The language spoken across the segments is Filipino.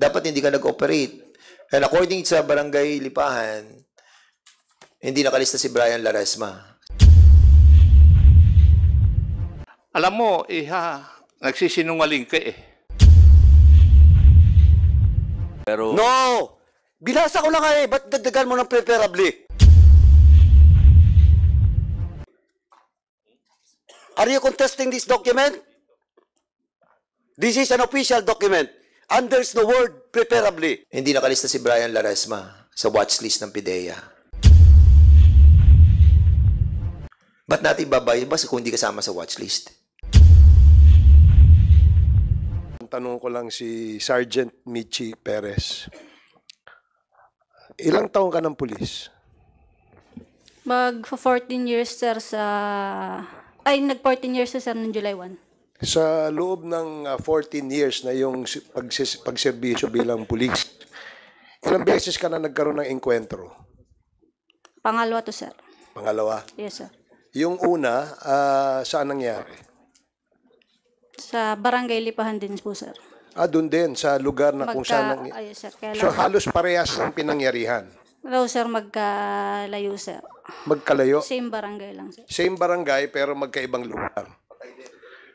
dapat hindi ka nag-operate. And according sa Barangay Lipahan, hindi nakalista si Brian Laresma. Alam mo, nagsisinungaling ka eh. Pero No! Binasa ko na nga eh. Ba't dagdagan mo ng preferably? Are you contesting this document? This is an official document. And there's the word preferably. Hindi nakalista si Brian Laresma sa watchlist ng PIDEA. Ba't natin babayabas kung hindi kasama sa watchlist? Tanong ko lang si Sergeant Michi Perez. Ilang taon ka ng pulis? Mag-14 years, sir, nag-14 years, sir, noong July 1. Sa loob ng 14 years na yung pagserbisyo bilang pulis, ilang beses ka na nagkaroon ng enkwentro? Pangalawa to, sir. Pangalawa? Yes, sir. Yung una, saan nangyari? Sa Barangay Lipahan din po, sir. Doon din, sa lugar na kung saan nangyari. Ayun, sir. Kaya So halos parehas ng pinangyarihan? Hello, sir, magkalayo, sir. Magkalayo? Same barangay lang, sir. Same barangay pero magkaibang lugar.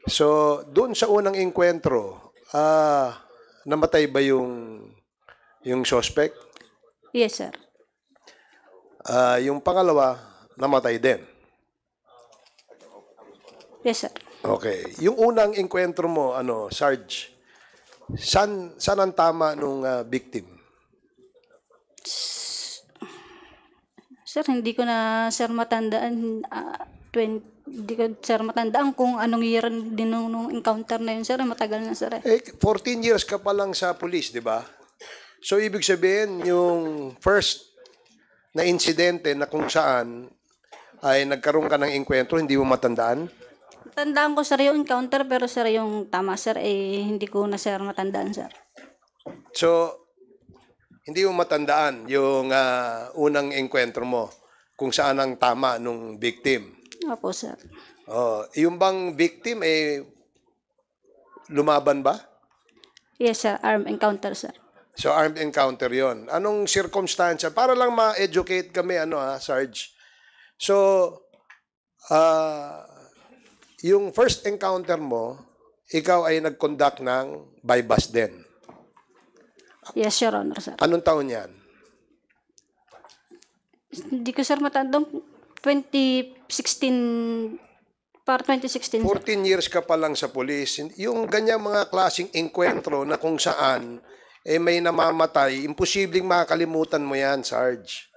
So, doon sa unang enkwentro, namatay ba yung suspect? Yes, sir. Yung pangalawa, namatay din. Yes, sir. Okay. Yung unang enkwentro mo, Sarge, saan ang tama nung victim? Sir, hindi ko na, sir, matandaan. Hindi ko, sir, matandaan kung anong year din nung encounter na yun, sir. Matagal na, sir. 14 years ka pa lang sa police, di ba? So, ibig sabihin, yung first na insidente na kung saan ay nagkaroon ka ng enkwentro, hindi mo matandaan? Tandaan ko, sir, yung encounter, pero, sir, yung tama, sir, hindi ko na, sir, matandaan, sir. So, hindi mo matandaan yung unang enkwentro mo kung saan ang tama nung victim. Opo, sir. Yung bang victim, lumaban ba? Yes, sir. Armed encounter, sir. So, armed encounter yon. Anong circumstansya? Para lang ma-educate kami, Sarge. So, yung first encounter mo, ikaw ay nag-conduct ng bypass din. Yes, Your Honor, sir. Anong taon yan? Hindi ko, sir, matandang 2016, para 2016, sir. 14 years ka pa lang sa police. Yung ganyang mga klaseng enkwentro na kung saan may namamatay, imposibleng makakalimutan mo yan, Sarge.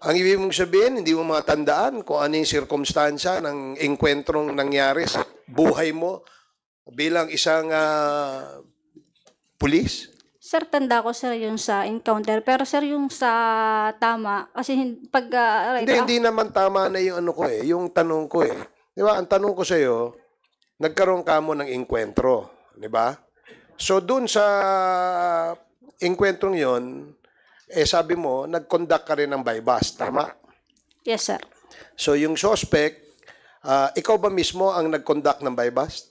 Ang ibig mong sabihin, hindi mo matandaan kung ano yung sirkumstansya ng engkwentrong nangyari sa buhay mo bilang isang pulis? Sir, tanda ko, sir, yung sa encounter. Pero, sir, yung sa tama, kasi pag... Hindi naman tama na yung yung tanong ko eh. Di ba? Ang tanong ko sa'yo, nagkaroon ka mo ng enkwentro. Di ba? So, dun sa enkwentrong yon, sabi mo, nag-conduct ka rin ng bypass. Tama? Yes, sir. So, yung suspect, ikaw ba mismo ang nag-conduct ng bypass?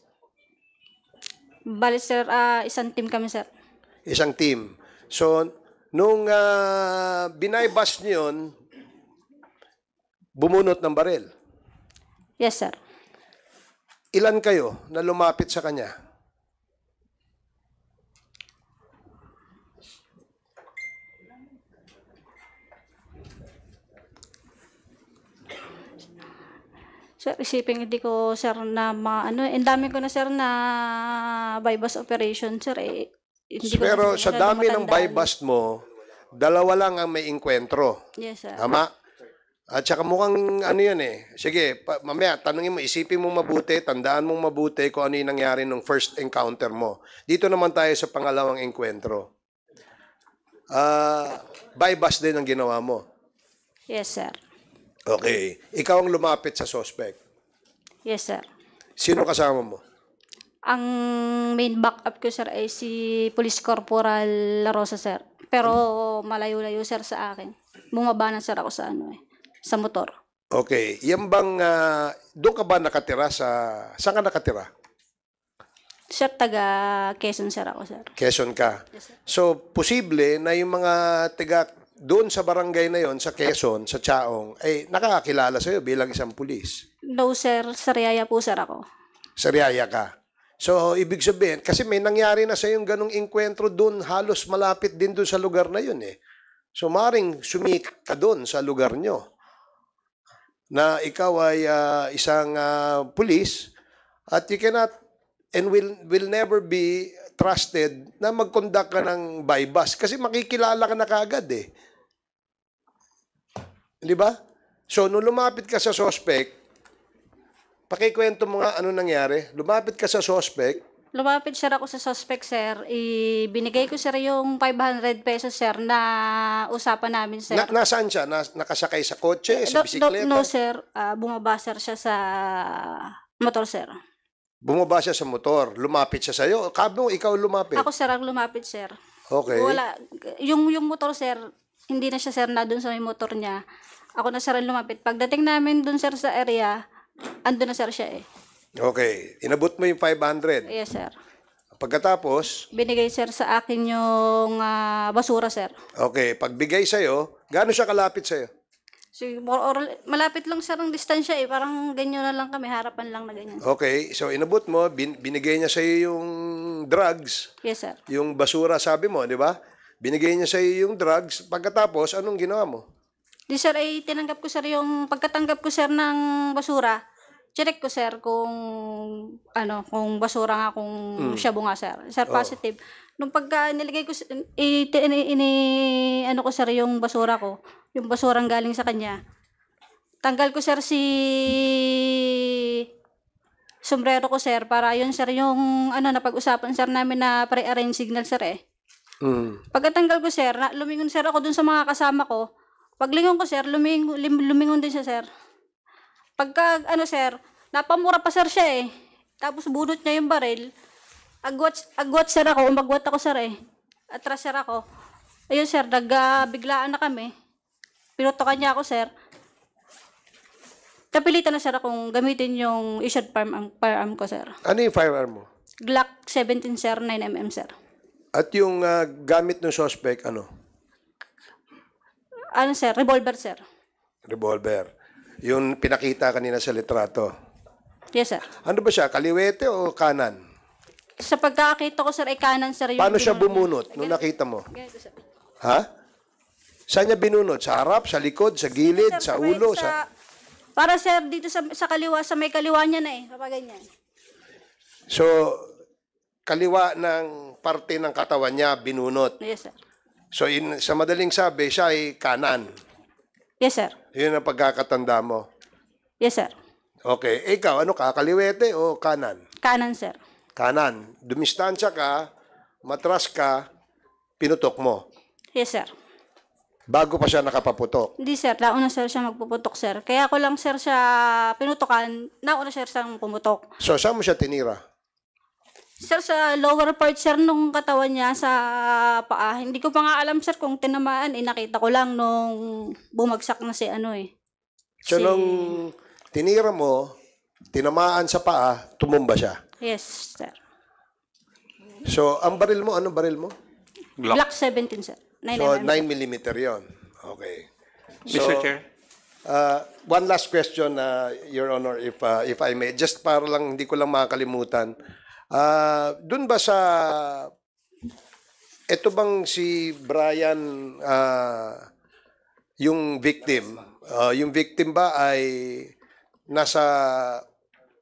Bali, sir, isang team kami, sir. Isang team. So, nung binaybas niyo yun, bumunot ng baril. Yes, sir. Ilan kayo na lumapit sa kanya? Sir, isipin, hindi ko, sir, na ang dami ko na, sir, na bypass operation, sir, hindi ko Pero na, sa sir, dami ng matandaan. bypass mo, dalawa lang ang may enkwentro. Yes, sir. Tama? At saka mukhang yan eh. Sige, mamaya, tanungin mo, isipin mo mabuti, tandaan mong mabuti kung ano yung nangyari nung first encounter mo. Dito naman tayo sa pangalawang enkwentro. Bypass din ang ginawa mo. Yes, sir. Okay. Ikaw ang lumapit sa suspect. Yes, sir. Sino kasama mo? Ang main backup ko, sir, ay si Police Corporal La Rosa, sir. Pero malayo-layo, sir, sa akin. Bumaba na, sir, ako sa sa motor. Okay. Yan bang, doon ka ba nakatira saan ka nakatira? Sir, taga Quezon, sir ako, sir. Quezon ka. Yes, sir. So, posible na yung mga taga doon sa barangay na yon sa Quezon, sa Chaong, ay nakakakilala sa'yo bilang isang pulis. No, sir. Sa Riyaya po, sir ako. Sariaya ka. So, ibig sabihin, kasi may nangyari na sa yung ganong inkwentro doon, halos malapit din doon sa lugar na yun eh. So, maring sumikap ka doon sa lugar nyo na ikaw ay isang pulis at you cannot and will never be trusted na mag-conduct ka ng bypass kasi makikilala ka na kaagad eh. Di ba? So, nung lumapit ka sa suspect, pakikwento mo nga ano nangyari. Lumapit ka sa suspect. Lumapit, sir, ako sa suspect, sir. Binigay ko, sir, yung 500 pesos, sir, na usapan namin, sir. Nasaan siya? Nakasakay sa kotse, sa bisikleta? No, sir. Bumaba, sir, siya sa motor, sir. Bumaba siya sa motor. Lumapit siya sa'yo. Kabi mo, ikaw lumapit. Ako, sir, ang lumapit, sir. Okay. Wala. Yung motor, sir, hindi na siya, sir, na dun sa may motor niya. Ako na, sir, ang lumapit. Pagdating namin dun, sir, sa area, andun na, sir, siya eh. Okay. Inabot mo yung 500. Yes, sir. Pagkatapos, Binigay, sir, sa akin yung basura, sir. okay, pagbigay sa'yo, gaano siya kalapit sa'yo? So, malapit lang, sir, ang distansya eh. Parang ganyan na lang kami, harapan lang na ganyan. Okay, so inabot mo, binigay niya sa'yo yung drugs, Yes, sir. yung basura, sabi mo, di ba? Binigay niya sa'yo yung drugs. Pagkatapos, anong ginawa mo? Di, sir, ay tinanggap ko, sir, yung pagkatanggap ko, sir, ng basura. Check ko, sir, kung kung basura nga, kung shabu nga, sir. Sir, positive. Nung pagka niligay ko, ko, sir, yung basura ko, yung basurang galing sa kanya. Tanggal ko, sir, si sombrero ko, sir, para yun, sir, yung napag-usapan, sir, namin na pre-arrange signal, sir, eh. Pagkatanggal ko, sir, lumingon, sir, ako dun sa mga kasama ko. Paglingon ko, sir, lumingon din siya, sir. Pagka, sir, napamura pa, sir, siya, eh. Tapos bunot niya yung baril. Agwat, sir, ako. Umagwat ako, sir, eh. Atras, sir, ako. Ayun, sir, biglaan na kami. Pinutokan niya ako, sir. Napilitan na, sir, akong gamitin yung issued firearm ko, sir. Ano yung firearm mo? Glock 17, sir, 9mm, sir. At yung gamit ng suspect, ano? Sir? Revolver, sir. Revolver. Yung pinakita kanina sa litrato. Yes, sir. Ano ba siya? Kaliwete o kanan? Sa pagkakita ko, sir, ay kanan, sir. Yung Paano siya binunot bumunot nung nakita mo? niya. Ganito, sir. Ha? Saan niya binunot? Sa harap, sa likod, sa gilid, Sir, sa ulo? Para, sir, dito sa kaliwa, sa may kaliwa niya na eh. Kapag ganyan. So, kaliwa ng parte ng katawan niya, binunot. Yes, sir. So, sa madaling sabi, siya ay kanan. Yes, sir. Yun ang pagkakatanda mo. Yes, sir. Okay. Ikaw, ano ka? Kaliwete o kanan? Kanan, sir. Kanan. Dumistansya ka, matras ka, pinutok mo. Yes, sir. Bago pa siya nakapaputok. Hindi, sir. Nauna, sir, siya magpuputok, sir. Kaya ko lang, sir, siya pinutokan. Nauna, sir, siyang pumutok. So, saan mo siya tinira? Sir, sa lower part, sir, nung katawan niya sa paa. Hindi ko pa nga alam, sir, kung tinamaan. Nakita ko lang nung bumagsak na si So, nung tinira mo, tinamaan sa paa, tumumba siya. Yes, sir. So, ang baril mo, anong baril mo? Glock 17, sir. 9mm. So, 9mm yon. Okay. So, Mr. Chair. one last question, Your Honor, if I may. Just para lang, hindi ko lang makakalimutan. Doon ba sa... Ito bang si Brian, yung victim? Yung victim ba ay nasa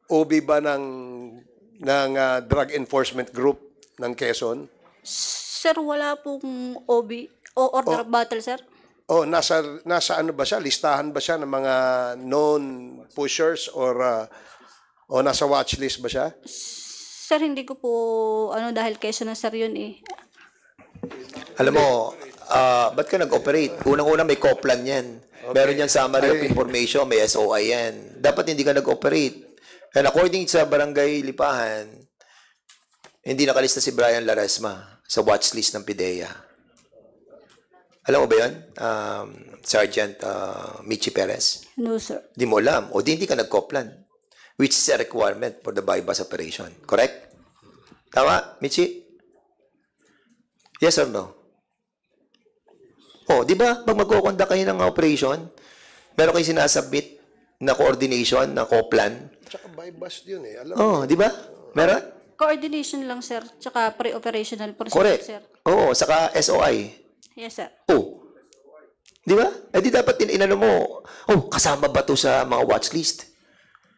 OB ba ng Drug Enforcement Group ng Quezon? Sir, wala pong OB o order of battle, sir. O nasa ano ba siya? Listahan ba siya ng mga known pushers or o nasa watch list ba siya? Sir, hindi ko po, dahil Quezon na, sir, yun eh. Alam mo, ba't ka nag-operate? Unang-una may COPLAN yan. Meron yan summary of information, may SOI yan. Dapat hindi ka nag-operate. And according sa Barangay Lipahan, hindi nakalista si Brian Laresma sa watchlist ng PIDEA. Alam mo ba yun? Sergeant Michi Perez? No, sir. Di mo alam. O di hindi ka nag-COPLAN. Which is a requirement for the bypass operation. Correct? Tama, Michi? Yes or no? Oh, di ba? Pag magkukondak kayo ng operation, meron kayong sinasubmit na coordination, na co-plan. Tsaka by bus yun eh. Alam mo, Oh, di ba? Meron? Coordination lang, sir. Tsaka pre-operational procedure, Correct. sir. Oo, saka SOI. Yes, sir. Oh. Di ba? Eh di dapat inano mo, oh, kasama ba to sa mga watch list?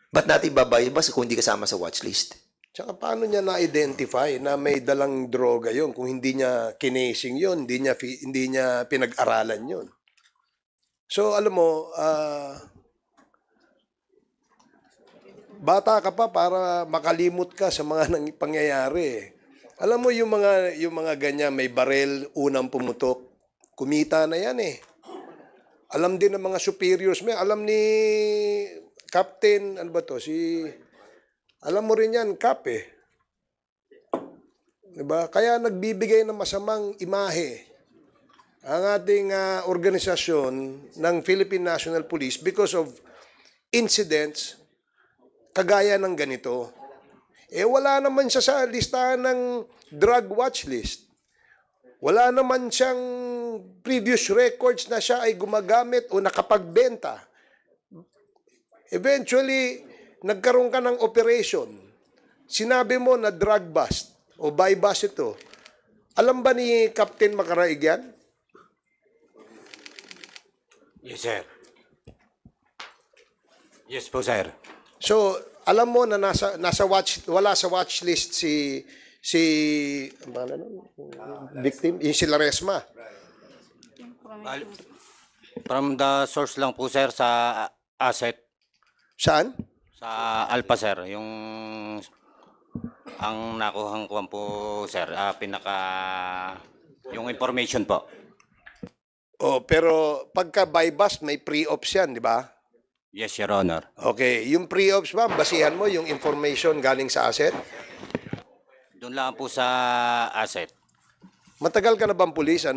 Ba't natin babayabas kung hindi kasama sa watch list? tsaka paano niya na-identify na may dalang droga yon kung hindi niya kinasing yon, hindi niya pinag-aralan yon. So, alam mo, bata ka pa para makalimot ka sa mga pangyayari. Alam mo yung mga ganyan, may barel, unang pumutok, kumita na yan eh. Alam din ng mga superiors mo, alam ni Captain, ano ba to, alam mo rin yan, Cap eh. Diba? Kaya nagbibigay ng masamang imahe ang ating organisasyon ng Philippine National Police because of incidents kagaya ng ganito. Eh wala naman siya sa listahan ng drug watch list. Wala naman siyang previous records na siya ay gumagamit o nakapagbenta. Eventually, nagkaroon ka ng operation. Sinabi mo na drug bust o buy bust ito. Alam ba ni Captain Macaraig yan? Yes, sir. Yes po, sir. So, alam mo na wala sa watch list si victim, yung si Laresma. From the source lang po, sir, sa asset. Saan? Sa Alpha, sir. Ang nakuhang kuwan po, sir, yung information po. Oh, pero pagka buy bust, may pre-ops yan, di ba? Yes, Your Honor. Okay, yung pre-ops ba, basihan mo yung information galing sa asset? Doon lang po sa asset. Matagal ka na bang pulis,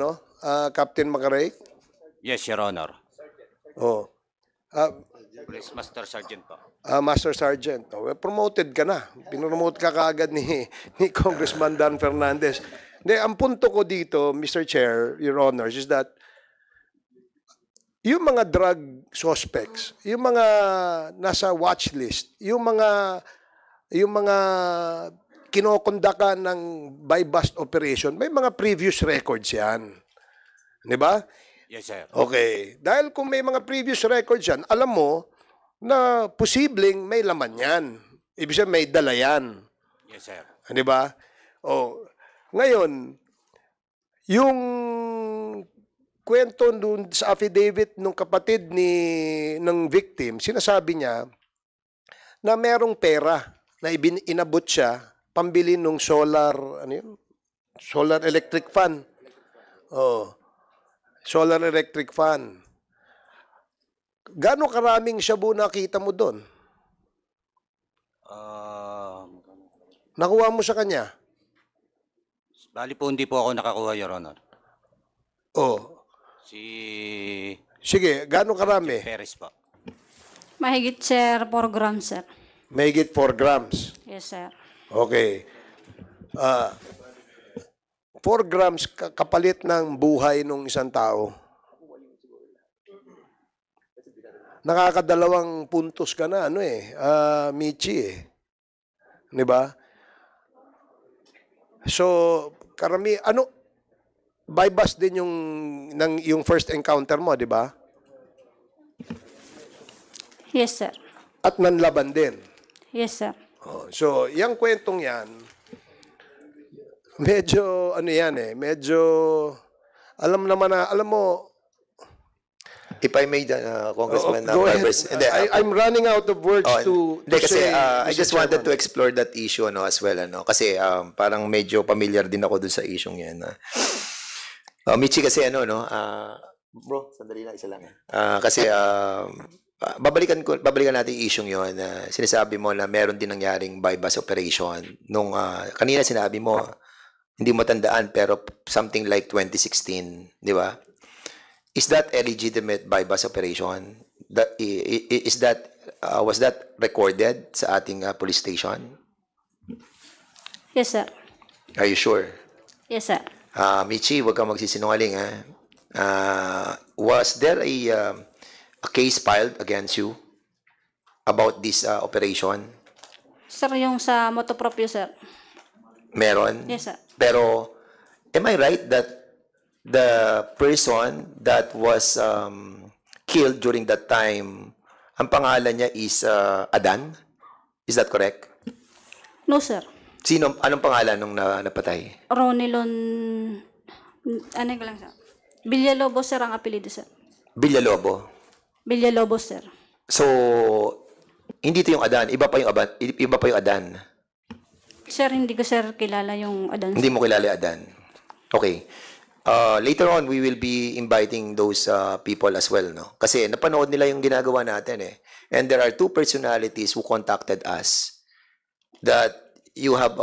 Captain Macaraig? Yes, Your Honor. Oh. Police Master Sergeant po. Master Sergeant. Oh, promoted ka na. Pinromote ka kaagad ni Congressman Dan Fernandez. Hindi, ang punto ko dito, Mr. Chair, Your Honors, is that yung mga drug suspects, yung mga nasa watch list, yung mga kinokondakan ng buy bust operation, may mga previous records yan. Di ba? Yes, sir. Okay. Dahil kung may mga previous records yan, alam mo na posibleng may laman yan. Ibig sabihin, may dala yan. Yes, sir. Di ba? O, ngayon, yung kwento dun sa affidavit ng kapatid ng victim, sinasabi niya na merong pera na inabot siya pambili ng solar electric fan. Oh. Solar electric fan. Gaano karaming shabu nakita mo doon? Nakuha mo sa kanya? Bali po, hindi po ako nakakuha, Your Honor. Oh. Sige, gaano karami? Perez po. Mahigit, sir, 4 grams, sir. Mahigit 4 grams. Yes, sir. Okay. 4 grams kapalit ng buhay ng isang tao. Nakakadalawang puntos ka na, Michi eh. Di ba? So, buy bust din yung first encounter mo, di ba? Yes, sir. At nanlaban din. Yes, sir. Oh, so, yung kwentong yan, medyo, medyo, alam mo, If I may, Congressman go ahead. Barbers. Hindi, I'm running out of words hindi, to kasi say, I Mr. just wanted Chairman. to explore that issue as well. Kasi parang medyo familiar din ako dun sa issue yan. Michi kasi bro, sandali lang, isa lang. Kasi babalikan natin yung issue yun. Sinasabi mo na meron din nangyaring buy bust operation. Kanina sinabi mo, hindi mo tandaan, pero something like 2016, di ba? Is that a legitimate buy bust operation? Was that recorded sa ating police station? Yes, sir. Are you sure? Yes, sir. Michi, huwag kang magsisinungaling, ha? Was there a case filed against you about this operation? Sir, yung sa motopropyo, sir. Meron? Yes, sir. Pero, am I right that the person that was killed during that time, ang pangalan niya is Adan? Is that correct? No, sir. Anong pangalan nung napatay? Ronilon, ano ko lang, sir. Villalobos, sir, ang apelido, sir. Villalobo. Villalobos, sir. So, hindi ito yung Adan. Iba pa yung Adan. Sir, hindi ko, sir, kilala yung Adan. Hindi mo kilala yung Adan. Okay. Later on, we will be inviting those people as well, no? Kasi napanood nila yung ginagawa natin, eh. And there are two personalities who contacted us that you have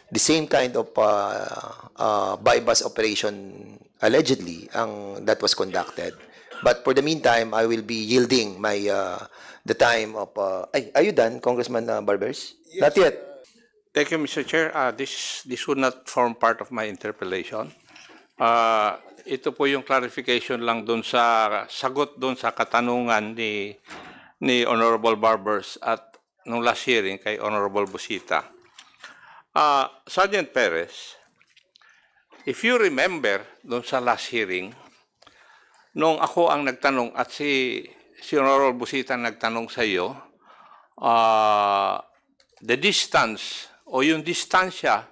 the same kind of bypass operation allegedly that was conducted. But for the meantime, I will be yielding the time of... are you done, Congressman Barbers? Yes, not yet. Thank you, Mr. Chair. This would not form part of my interpellation. Ito po yung clarification lang doon sa sagot doon sa katanungan ni Honorable Barbers at nung last hearing kay Honorable Busita. Sergeant Perez, if you remember doon sa last hearing, nung ako ang nagtanong at si Honorable Busita nagtanong sa iyo, the distance o yung distansya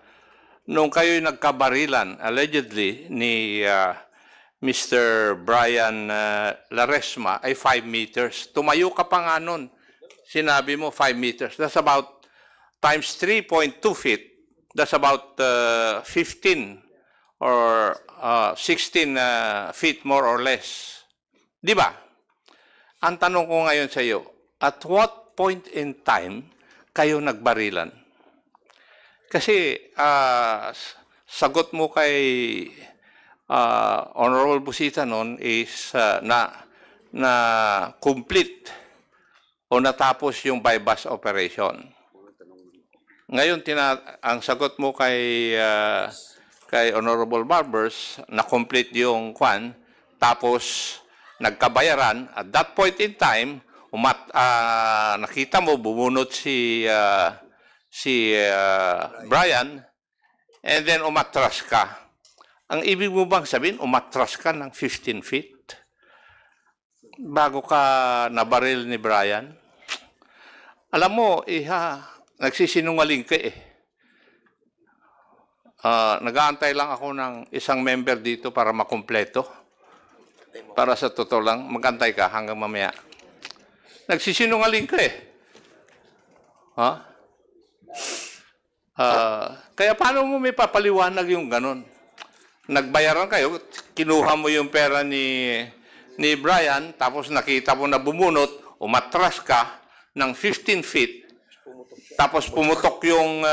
nung kayo'y nagkabarilan allegedly ni Mr. Brian Laresma ay 5 meters. Tumayo ka pa nga nun. Sinabi mo 5 meters. That's about times 3.2 feet. That's about 15 or 16 feet more or less. Di ba? Ang tanong ko ngayon sa iyo, at what point in time kayo nagbarilan? Kasi sagot mo kay Honorable Busita noon is na complete o natapos yung bypass operation. Ngayon, ang sagot mo kay Honorable Barbers, na-complete yung kwan, tapos nagkabayaran. At that point in time, nakita mo, bumunot si Brian, and then umatras ka. Ang ibig mo bang sabihin, umatras ka ng 15 feet? Bago ka nabaril ni Brian? Alam mo, nagsisinungaling ka eh. Nag-aantay lang ako ng isang member dito para makumpleto. Para sa totoo lang, mag-antay ka hanggang mamaya. Nagsisinungaling ka eh. Kaya paano mo may papaliwanag yung ganon? Nagbayaran kayo, kinuha mo yung pera ni Brian, tapos nakita mo na bumunot, umatras ka ng 15 feet, tapos pumutok yung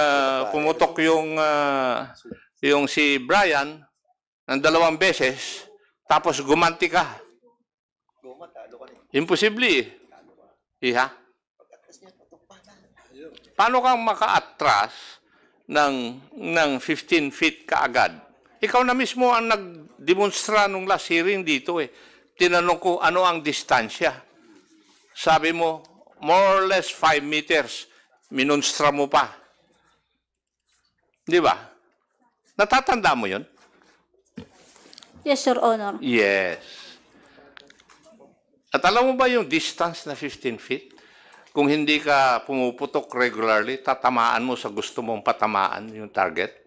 si Brian ng 2 beses, tapos gumanti ka. Imposible eh. Iha? Paano kang maka-atras ng 15 feet kaagad? Ikaw na mismo ang nag-demonstra nung last hearing dito eh. Tinanong ko ano ang distansya. Sabi mo, more or less 5 meters. Minonstra mo pa. Di ba? Natatanda mo yun? Yes, Your Honor. Yes. At alam mo ba yung distance na 15 feet? Kung hindi ka pumuputok regularly, tatamaan mo sa gusto mong patamaan yung target?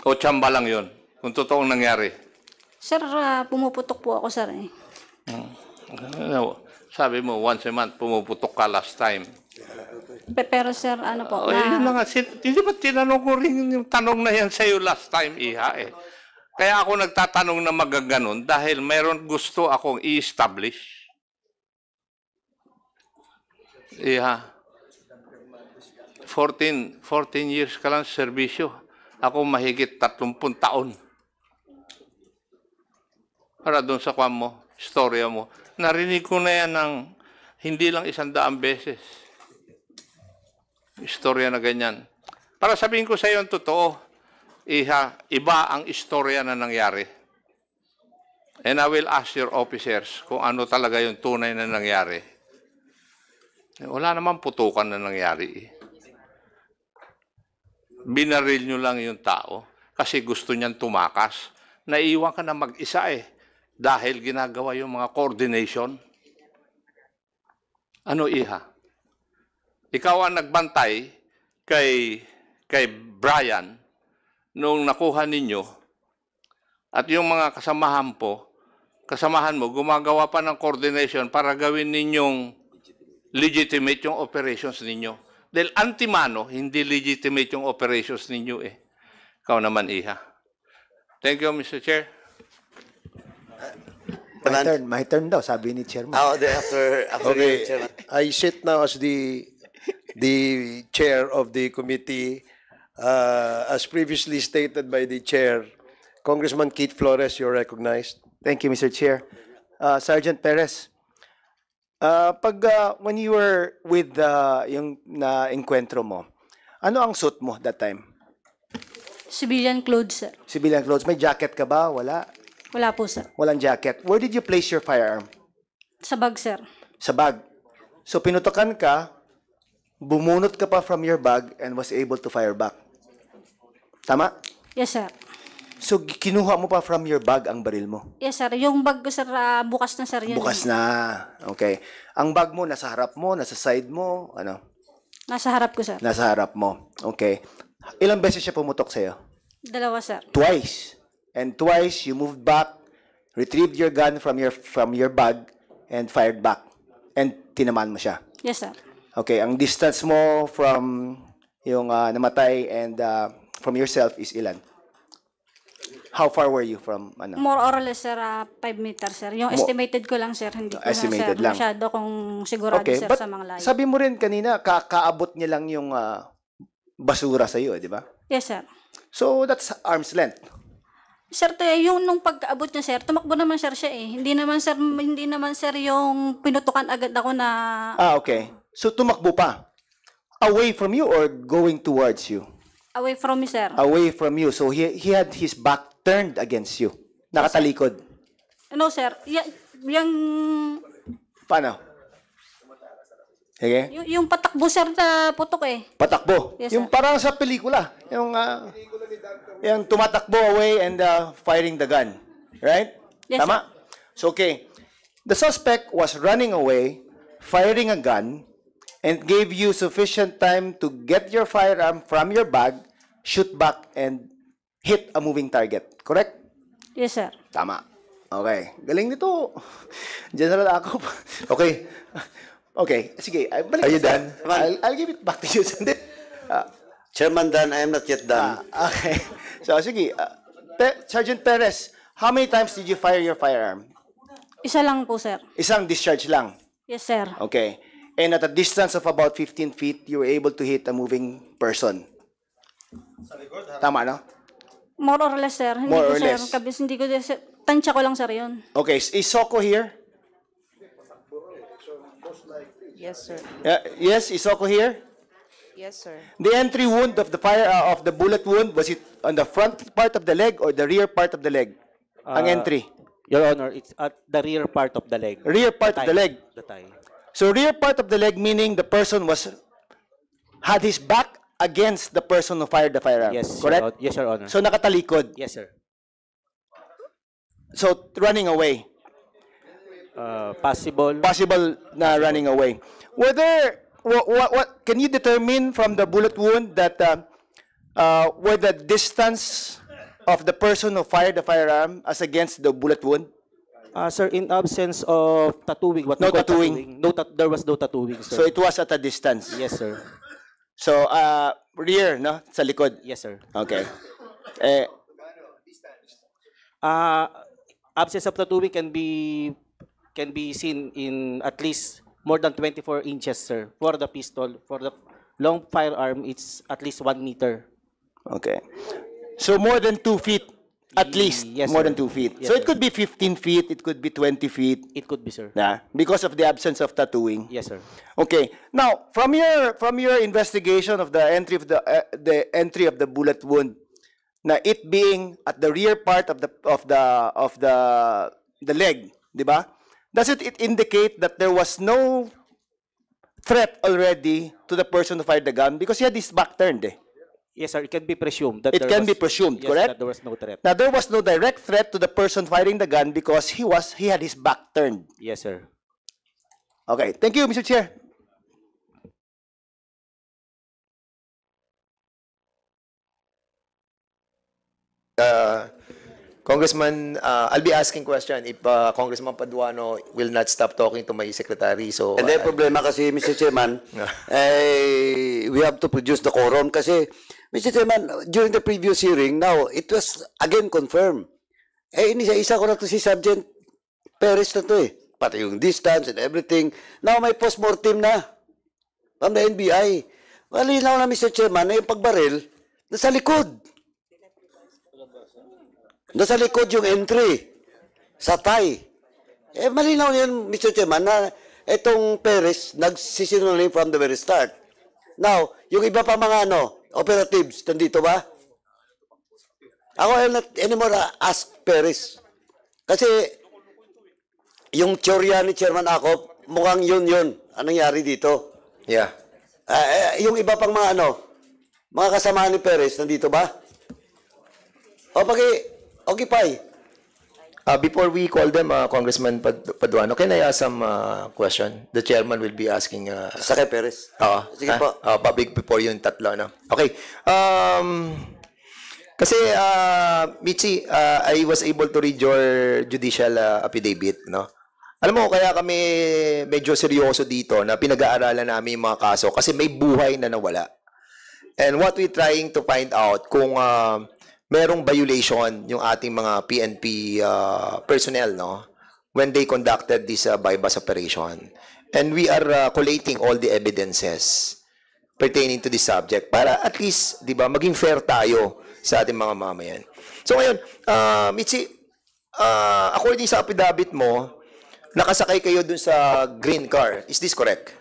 O tsamba lang yun? Kung totoong nangyari. Sir, pumuputok po ako, sir. Eh. Sabi mo, once a month, pumuputok ka last time. Pero, sir, ano po, Yun na nga. Hindi ba tinanong ko rin yung tanong na yan sa'yo last time, Iha eh. Kaya ako nagtatanong na magaganon dahil mayroon gusto akong i-establish. Iha. 14 years ka lang sa serbisyo. Ako mahigit 30 taon. Para doon sa kwan mo, istorya mo. Narinig ko na yan ng Hindi lang 100 beses. Istorya na ganyan. Para sabihin ko sa iyo ang totoo, iba ang istorya na nangyari. And I will ask your officers kung ano talaga yung tunay na nangyari. Wala namang putukan na nangyari. Binaril nyo lang yung tao kasi gusto niyan tumakas. Naiiwan ka na mag-isa dahil ginagawa yung mga coordination. Ano, Iha? Ikaw ang nagbantay kay Brian nung nakuha ninyo at yung mga kasamahan mo gumagawa pa ng coordination para gawin ninyong legitimate yung operations ninyo. Dahil antimano, hindi legitimate yung operations ninyo Ikaw naman, Iha. Thank you, Mr. Chair. My turn daw, sabi ni Chairman. After Okay, you, Chairman. I sit now as the chair of the committee. As previously stated by the chair, Congressman Keith Flores, you're recognized. Thank you, Mr. Chair. Sergeant Perez, when you were with yung na-encuentro mo, ano ang suit mo that time? Civilian clothes, sir. Civilian clothes. May jacket ka ba? Wala. Wala po, sir. Walang jacket. Where did you place your firearm? Sa bag, sir. Sa bag. So pinutokan ka, bumunot ka pa from your bag and was able to fire back. Tama? Yes, sir. So kinuha mo pa from your bag ang baril mo? Yes, sir. Yung bag ko, sir, bukas na, sir. Yun. Bukas na. Okay. Ang bag mo, nasa harap mo, nasa side mo, ano? Nasa harap ko, sir. Nasa harap mo. Okay. Ilang beses siya pumutok sa'yo? 2, sir. Twice. And twice, you moved back, retrieved your gun from your bag, and fired back. And tinamaan mo siya. Yes, sir. Okay. Ang distance mo from yung namatay and from yourself is ilan? How far were you from ano? More or less, sir, 5 meters, sir. Yung estimated ko lang, sir. Hindi ko Estimated na, sir, lang. masyado kung sigurado, Okay, sir, but sa mga layo. sabi mo rin kanina, kaabot niya lang yung basura sa iyo, di ba? Yes, sir. So that's arm's length. Sir, yung nung pagkaabot niya, sir, tumakbo naman, sir, siya Hindi naman, sir, yung pinutukan agad ako na... Okay. So tumakbo pa. Away from you or going towards you? Away from me, sir. Away from you. So he had his back turned against you. Nakatalikod. No, sir. Yung Paano? Sige. yung patakbo, sir, na putok Patakbo. Yes, Yung sir. parang sa pelikula. Yung tumatakbo away and firing the gun. Right? Yes, Tama? So, okay. The suspect was running away, firing a gun, and gave you sufficient time to get your firearm from your bag, shoot back, and hit a moving target. Correct? Yes, sir. Tama. Okay. Galing nito. General ako. Okay. Okay. Sige. Balik Are you ko sa- done? I'll give it back to you. Sandali. Chairman Dan, I am not yet done. Okay. So, sige. Sergeant Perez, how many times did you fire your firearm? Isa lang po, sir. Isang discharge lang. Yes, sir. Okay. And at a distance of about 15 feet, you were able to hit a moving person. Tama, no? More or less, sir. Hindi More ko, or sir, less. hindi ko, sir, tansya ko lang, sir, yun. Okay. Is Soko here? Yes, sir. Yes, is Soko here? Yes, sir. The entry wound of the of the bullet wound, was it on the front part of the leg or the rear part of the leg? Ang entry. Your Honor, it's at the rear part of the leg. Rear part of the leg. The thigh. So rear part of the leg meaning the person had his back against the person who fired the firearm. Yes, correct? Yes, Your Honor. So nakatalikod. Yes, sir. So running away. Possible. Possible na running away. Whether what can you determine from the bullet wound that where the distance of the person who fired the firearm as against the bullet wound? Sir, in absence of tattooing, what No we call tattooing. there was no tattooing, sir. So it was at a distance. Yes, sir. So rear, no, sa likod. Yes, sir. Okay. Absence of tattooing can be seen in at least more than 24 inches, sir. For the pistol, for the long firearm, it's at least 1 meter. Okay. So more than 2 feet At least Yes, more sir. than 2 feet. Yes, So it sir. could be 15 feet, it could be 20 feet, It could be, sir. because of the absence of tattooing. Yes, sir. Okay. Now, from your investigation of the entry of the bullet wound, na it being at the rear part of the leg, di ba? Does it indicate that there was no threat already to the person who fired the gun because he had his back turned? Yes, sir. It can be presumed that It there can was- be presumed, yes, correct? that there was no threat. Now, there was no direct threat to the person firing the gun because he had his back turned. Yes, sir. Okay. Thank you, Mr. Chair. Congressman, I'll be asking question if Congressman Paduano will not stop talking to my secretary. So, And then problema kasi, Mr. Chairman, we have to produce the quorum kasi, Mr. Chairman, during the previous hearing, now, it was again confirmed. Inisa-isa ko na to si Sergeant Perez na to Pati yung distance and everything. Now, may post-mortem na from the NBI. Malinaw na, Mr. Chairman, na yung pagbaril, nasa likod. Nasa likod yung entry sa tie. Malinaw yan, Mr. Chairman, na itong Perez nagsisinungaling from the very start. Now, yung iba pa mga operatives, nandito ba? Ako will not anymore ask Perez. Kasi yung teorya ni Chairman ako, mukhang yun anong nangyari dito. yeah. Yung iba pang mga mga kasama ni Perez, nandito ba? O occupy. Before we call them, Congressman Paduano, can I ask some question? The chairman will be asking. Sa kay Perez. Sige po. Public before yung tatlo, no? Okay. Kasi, Michi, I was able to read your judicial affidavit, no? Alam mo, kaya kami medyo seryoso dito na pinag-aaralan namin yung mga kaso kasi may buhay na nawala. And what we're trying to find out kung merong violation yung ating mga PNP personnel, no, when they conducted this bypass operation. And we are collating all the evidences pertaining to this subject para at least, di ba, maging fair tayo sa ating mga mamayan. So ngayon, Michi, according sa affidavit mo, nakasakay kayo dun sa green car. Is this correct?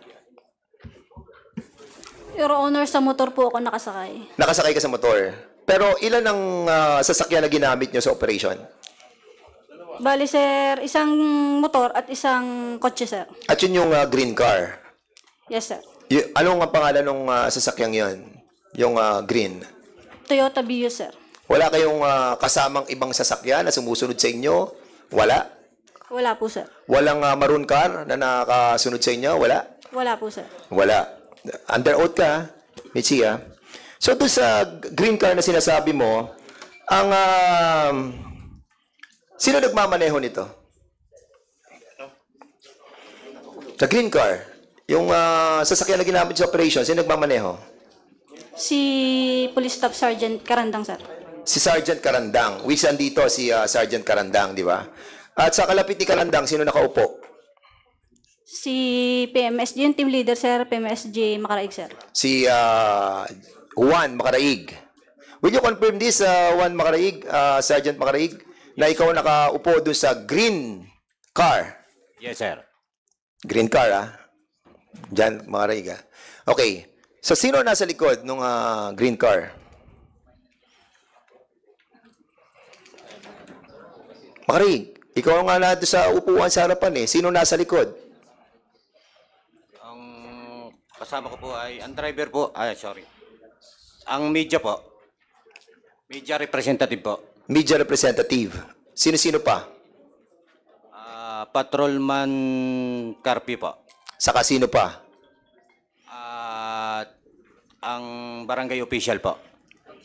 Your Honor, sa motor po ako nakasakay. Nakasakay ka sa motor. Pero ilan ang sasakyan na ginamit nyo sa operation? Bali, sir, isang motor at isang kotse, sir. At yun yung green car. Yes, sir. Anong ang pangalan ng sasakyang yon? Yung green. Toyota Vios, sir. Wala kayong kasamang ibang sasakyan na sumusunod sa inyo? Wala? Wala po, sir. Walang maroon car na nakasunod sa inyo? Wala? Wala po, sir. Wala. Under oath ka, Michi, ha? So, doon sa green car na sinasabi mo, ang sino nagmamaneho nito? Sa green car, yung sasakyan na ginamit sa operation, sino nagmamaneho? Si Police Staff Sergeant Karandang, sir. Si Sergeant Karandang. Which andito si Sergeant Karandang, di ba? At sa kalapit ni Karandang, sino nakaupo? Si PMSG, yung team leader, sir, PMSG Macaraig, sir. Si Juan Macaraig. Will you confirm this, Juan Macaraig, Sergeant Macaraig, na ikaw nakaupo doon sa green car? Yes, sir. Green car, ah? Diyan, Macaraig, ah. Okay. So, sino nasa likod ng green car? Macaraig, ikaw nga na doon sa upuan sa harapan, eh. Sino nasa likod? Ang kasama ko po ay, ang driver po, sorry. Ang media po. Media representative po. Media representative. Sino-sino pa? Patrolman Carpi po. Saka sino pa? At ang barangay official po.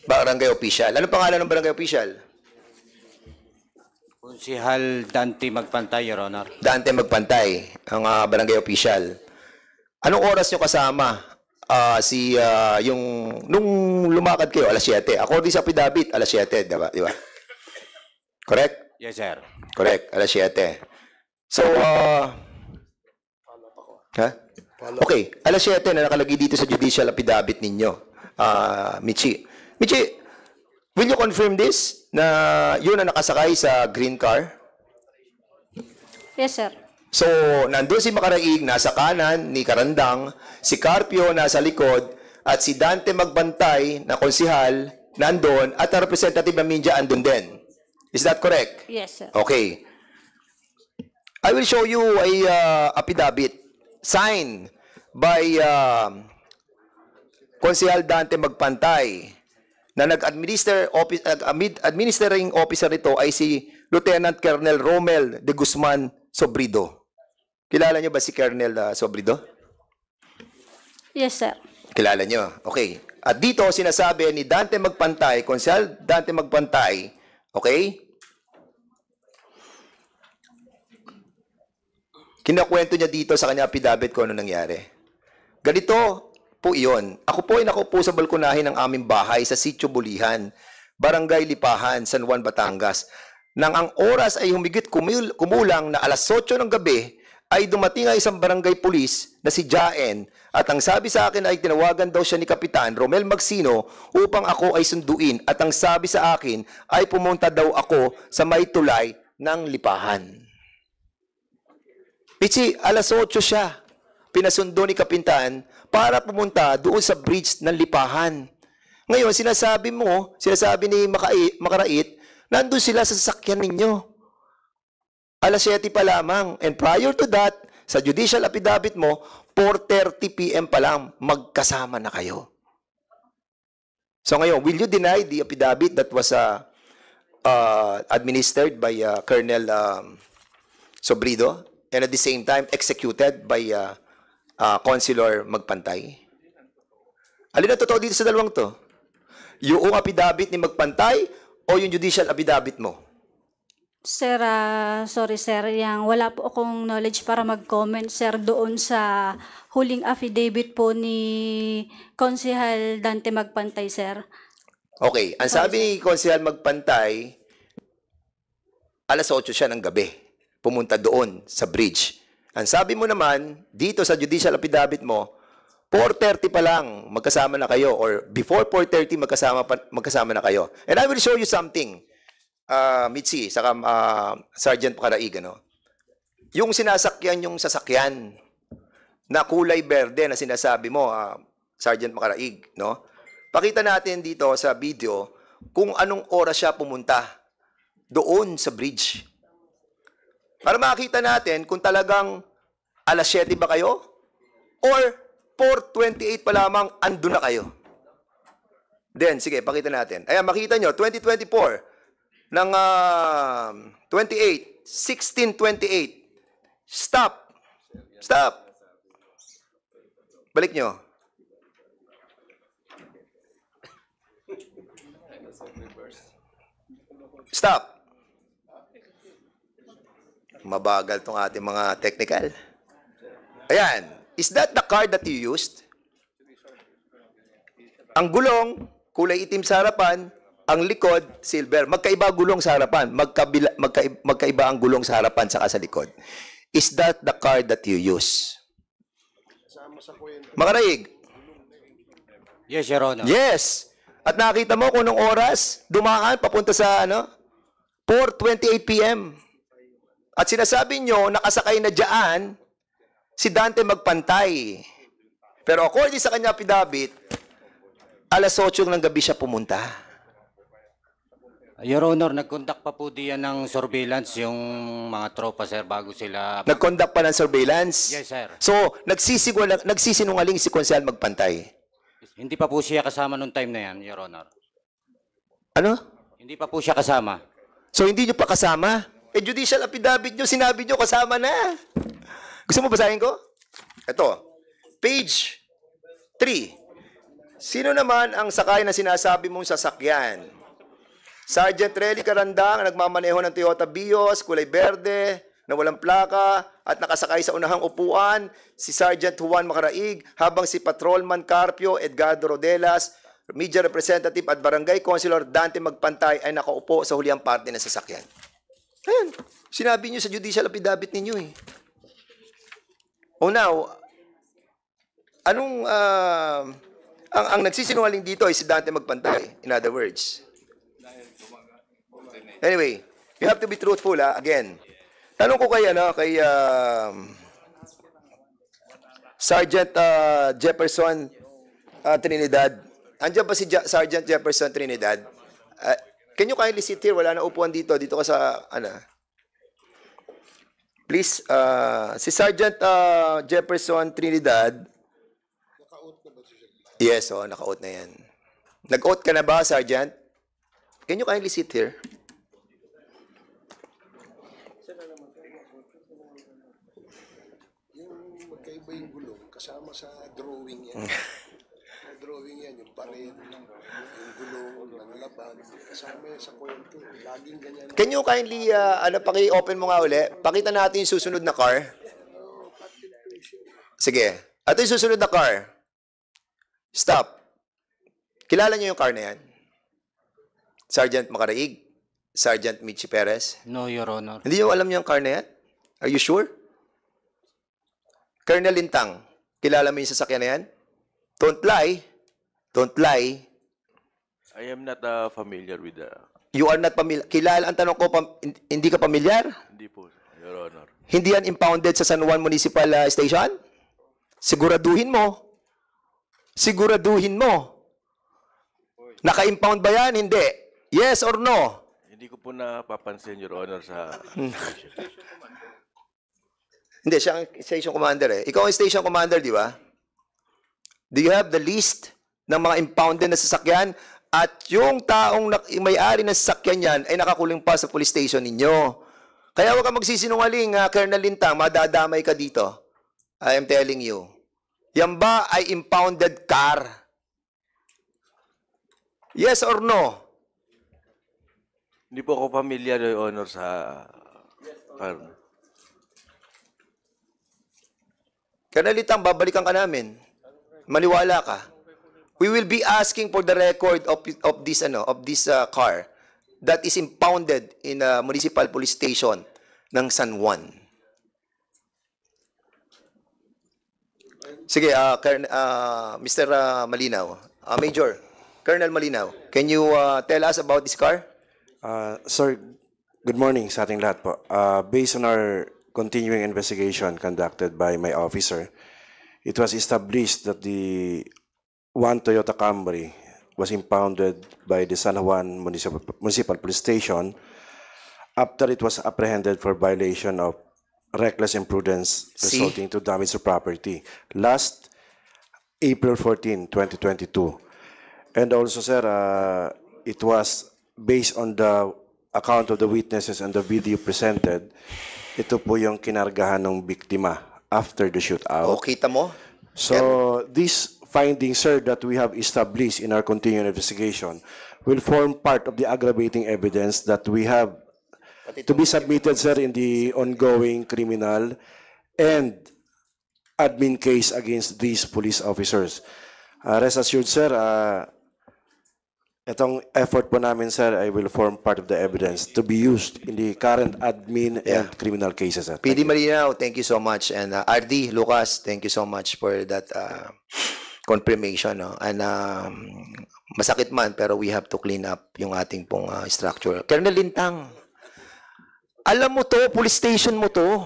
Barangay official. Ano pangalan ng barangay official? Konsihal Dante Magpantay, Your Honor. Dante Magpantay, ang barangay official. Anong oras nyo kasama? Nung lumakad kayo, alas 7. According sa affidavit, alas 7, diba? Correct? Yes, sir. Correct, alas 7. So, okay, alas 7 na nakalagay dito sa judicial affidavit ninyo, Michi. Michi, Will you confirm this na yun ang nakasakay sa green car? Yes, sir. So, nandun si Makaraig, nasa kanan ni Karandang, si Carpio nasa likod, at si Dante Magbantay na konsihal nandun, at ang representative ng Minja andun din. Is that correct? Yes, sir. Okay. I will show you a affidavit signed by Konsehal Dante Magpantay na administering officer nito ay si Lieutenant Colonel Romel de Guzman Sobrido. Kilala niyo ba si Colonel Sobrido? Yes, sir. Kilala niyo. Okay. At dito sinasabi ni Dante Magpantay, Konsehal Dante Magpantay, okay? Kinakwento niya dito sa kanya affidavit kung ano nangyari. Ganito po iyon. Ako po ay nakaupo sa balkonahin ng aming bahay sa Sitio Bulihan, Barangay Lipahan, San Juan, Batangas. Nang ang oras ay humigit kumulang na alas 8 ng gabi, ay dumating ang isang barangay pulis na si Jaen at ang sabi sa akin ay tinawagan daw siya ni Kapitan Romel Magsino upang ako ay sunduin at ang sabi sa akin ay pumunta daw ako sa may tulay ng Lipahan. Pichi, alas 8 siya. Pinasundo ni Kapitan para pumunta doon sa bridge ng Lipahan. Ngayon, sinasabi ni Makarait, nandun sila sa sasakyan ninyo. Alas 7 pa lamang. And prior to that, sa judicial affidavit mo, 4:30 p.m. pa lang, magkasama na kayo. So ngayon, will you deny the affidavit that was administered by Colonel Sobrido? And at the same time, executed by Consular Magpantay? Alin ang totoo dito sa dalawang to? Yung affidavit ni Magpantay o yung judicial affidavit mo? Sir, sorry sir, wala po akong knowledge para mag-comment sir doon sa huling affidavit po ni Konsehal Dante Magpantay, sir. Okay, ang sabi ni Konsehal Magpantay, alas 8 siya ng gabi. Pumunta doon sa bridge. Ang sabi mo naman, dito sa judicial affidavit mo, 4:30 pa lang magkasama na kayo or before 4:30 magkasama na kayo. And I will show you something, Mitzi, saka Sergeant Makaraig, ano? Yung sinasakyan, yung sasakyan na kulay berde na sinasabi mo, Sergeant Makaraig, no? Pakita natin dito sa video kung anong oras siya pumunta doon sa bridge. Para makita natin kung talagang alas 7 ba kayo or 4:28 pa lamang ando na kayo. Then, sige, pakita natin. Ayan, makita nyo, 2024 ng 16:28. Stop. Stop. Balik nyo. Stop. Mabagal tong ating mga technical. Ayan. Is that the card that you used? Ang gulong, kulay itim sa harapan, ang likod, silver. Magkaiba gulong sa harapan. Magkaiba ang gulong sa harapan saka sa likod. Is that the card that you use? Makaraig? Yes, Your Honor. Yes. At nakita mo kung anong oras dumaan papunta sa 4:28 p.m. At sinasabi nyo, nakasakay na dyan si Dante Magpantay. Pero according sa kanya affidavit, alas 8 ng gabi siya pumunta. Your Honor, nag-conduct pa po diyan ng surveillance yung mga tropa, sir, bago sila... Nag-conduct pa ng surveillance? Yes, sir. So, nagsisinungaling si Konsehal Magpantay? Hindi pa po siya kasama nung time na yan, Your Honor. Ano? Hindi pa po siya kasama. So, hindi nyo pa kasama? Judicial affidavit nyo, sinabi nyo, kasama na. Gusto mo basahin ko? Ito. Page 3. Sino naman ang sakay na sinasabi mong sasakyan? Sergeant Relly Karandang, nagmamaneho ng Toyota Vios, kulay berde, na walang plaka, at nakasakay sa unahang upuan, si Sergeant Juan Makaraig, habang si Patrolman Carpio Edgardo Rodelas, Media Representative at Barangay Councilor Dante Magpantay ay nakaupo sa huliang parte ng sasakyan. Ayan, sinabi nyo sa judicial affidavit ninyo eh. Oh now, anong, ang nagsisinungaling dito ay si Dante Magpantay, in other words. Anyway, you have to be truthful, again. Tanong ko kay, kay Sergeant Jefferson Trinidad. Andiyan ba si Sergeant Jefferson Trinidad? Can you kindly sit here? Wala na upuan dito. Dito ka sa, Please, si Sergeant Jefferson Trinidad. Yes, naka-out na yan. Nag-out ka na ba, Sergeant? Can you kindly sit here? Yung magkaiba yung gulong, kasama sa drawing yan. Sa drawing yan, yung pared, yung gulong, ng laban, kasama yan sa kwento. Laging ganyan. Can you kindly, paki-open mo nga uli? Pakita natin yung susunod na car. Sige. Ito yung susunod na car. Stop. Kilala niyo yung car na yan? Sergeant Macaraig? Sergeant Michi Perez? No, Your Honor. Hindi niyo alam yung car na yan? Are you sure? Colonel Lintang, kilala mo yung sasakyan na yan? Don't lie. Don't lie. I am not familiar with the... You are not familiar. Kilala, ang tanong ko, hindi ka pamilyar? Hindi po, Your Honor. Hindi yan impounded sa San Juan Municipal Station? Siguraduhin mo. Siguraduhin mo. Naka-impound ba yan? Hindi. Yes or no? Hindi ko po napapansin, Your Honor, sa... Hindi, siya ang station commander eh. Ikaw ang station commander, di ba? Do you have the list ng mga impounded na sasakyan? At yung taong may-ari ng sasakyan yan ay nakakulong pa sa police station ninyo. Kaya huwag kang magsisinungaling, Colonel Lintang, madadamay ka dito. I am telling you. Yan ba ay impounded car? Yes or no? Hindi po ako familiar, Your Honor, sa... Colonel Lintang, babalikan ka namin. Maniwala ka. We will be asking for the record of this car that is impounded in a municipal police station ng San Juan. Sige, Mr. Malinaw. Major, Colonel Malinaw, can you tell us about this car? Sir, good morning sa ating lahat po. Based on our continuing investigation conducted by my officer, it was established that the one Toyota Camry was impounded by the San Juan Municipal Police Station after it was apprehended for violation of reckless imprudence resulting to damage to property last April 14, 2022. And also, sir, it was based on the account of the witnesses and the video presented. Ito po yung kinargahan ng biktima after the shootout. O, kita mo? So, these findings, sir, that we have established in our continuing investigation will form part of the aggravating evidence that we have to be submitted, sir, in the ongoing criminal and admin case against these police officers. Rest assured, sir, itong effort po namin, sir, I will form part of the evidence to be used in the current admin and criminal cases, sir. PD Malinaw, thank you so much. And RD, Lucas, thank you so much for that confirmation. No? And masakit man, pero we have to clean up yung ating pong structure. Colonel Lintang, alam mo to, police station mo to.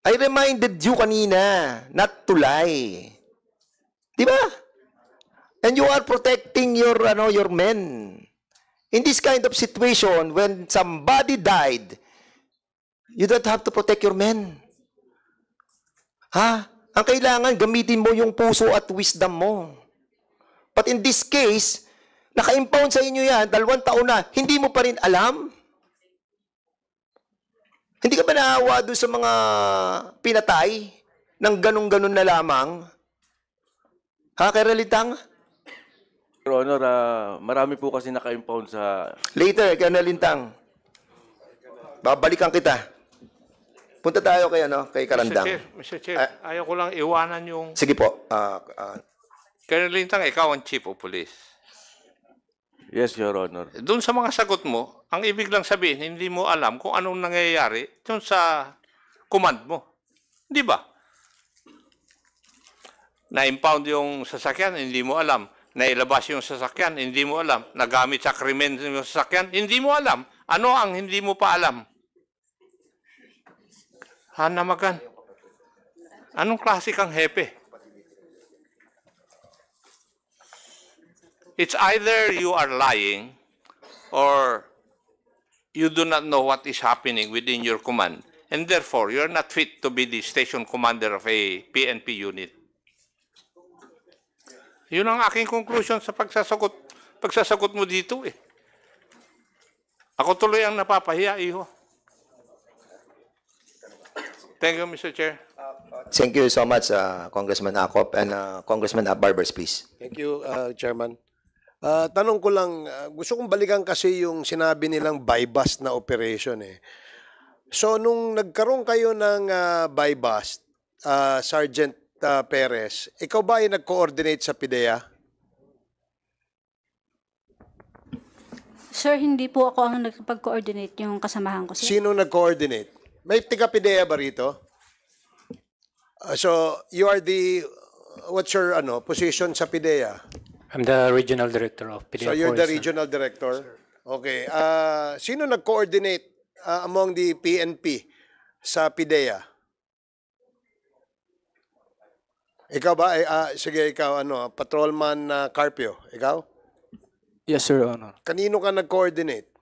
I reminded you kanina, not to lie. Di ba? And you are protecting your men. In this kind of situation, when somebody died, you don't have to protect your men. Ha? Ang kailangan, gamitin mo yung puso at wisdom mo. But in this case, naka-impound sa inyo yan, 2 taon na, hindi mo pa rin alam? Hindi ka ba naawa doon sa mga pinatay ng ganun-ganun na lamang? Ha, Colonel Lintang? Your Honor, marami po kasi naka-impound sa... Later, Colonel Lintang. Babalikan kita. Punta tayo kay Karandang. Mr. Chair, ayaw ko lang iwanan yung... Sige po. Colonel Lintang, ikaw ang Chief of Police. Yes, Your Honor. Doon sa mga sagot mo, ang ibig lang sabihin, hindi mo alam kung anong nangyayari doon sa command mo. Di ba? Na-impound yung sasakyan, hindi mo alam. na ilabas yung sasakyan, hindi mo alam. Nagamit sa krimen yung sasakyan, hindi mo alam. Ano ang hindi mo pa alam? Hanamagan. Anong klase kang hepe? It's either you are lying or you do not know what is happening within your command, and therefore you're not fit to be the station commander of a PNP unit. Yun ang aking conclusion sa pagsasagot mo dito eh. Ako tuloy ang napapahiya, iho. Thank you, Mr. Chair. Thank you so much, Congressman Acop and Congressman Barbers, please. Thank you, Chairman. Tanong ko lang, gusto kong balikan kasi yung sinabi nilang buy-bust na operation eh. So, nung nagkaroon kayo ng buy-bust, Sergeant Perez, ikaw ba ay nag-coordinate sa PIDEA? Sir, hindi po ako ang nagpag-coordinate, yung kasamahan ko, sir. Sino nag-coordinate? May tiga-PIDEA ba rito? So, you are what's your position sa PIDEA? I'm the regional director of PDEA. So you're the Force, sir. regional director? Okay. Sino nag-coordinate among the PNP sa PIDEA? Ikaw ba? Sige, ikaw, Patrolman Carpio. Ikaw? Yes, Sir Honor. Kanino ka nag-coordinate?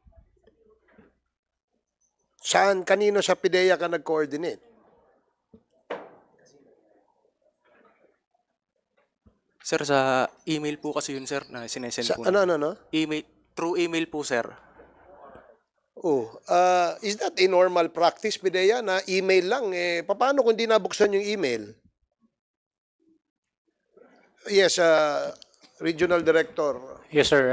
Kanino sa PIDEA ka nag-coordinate? Sir, sa email po kasi yun, sir, na sinesend po. Ano? Email, through email po, sir. Oh, is that a normal practice, PIDEA, na email lang? Paano kung di nabuksan yung email? Yes, Regional Director. Yes, sir.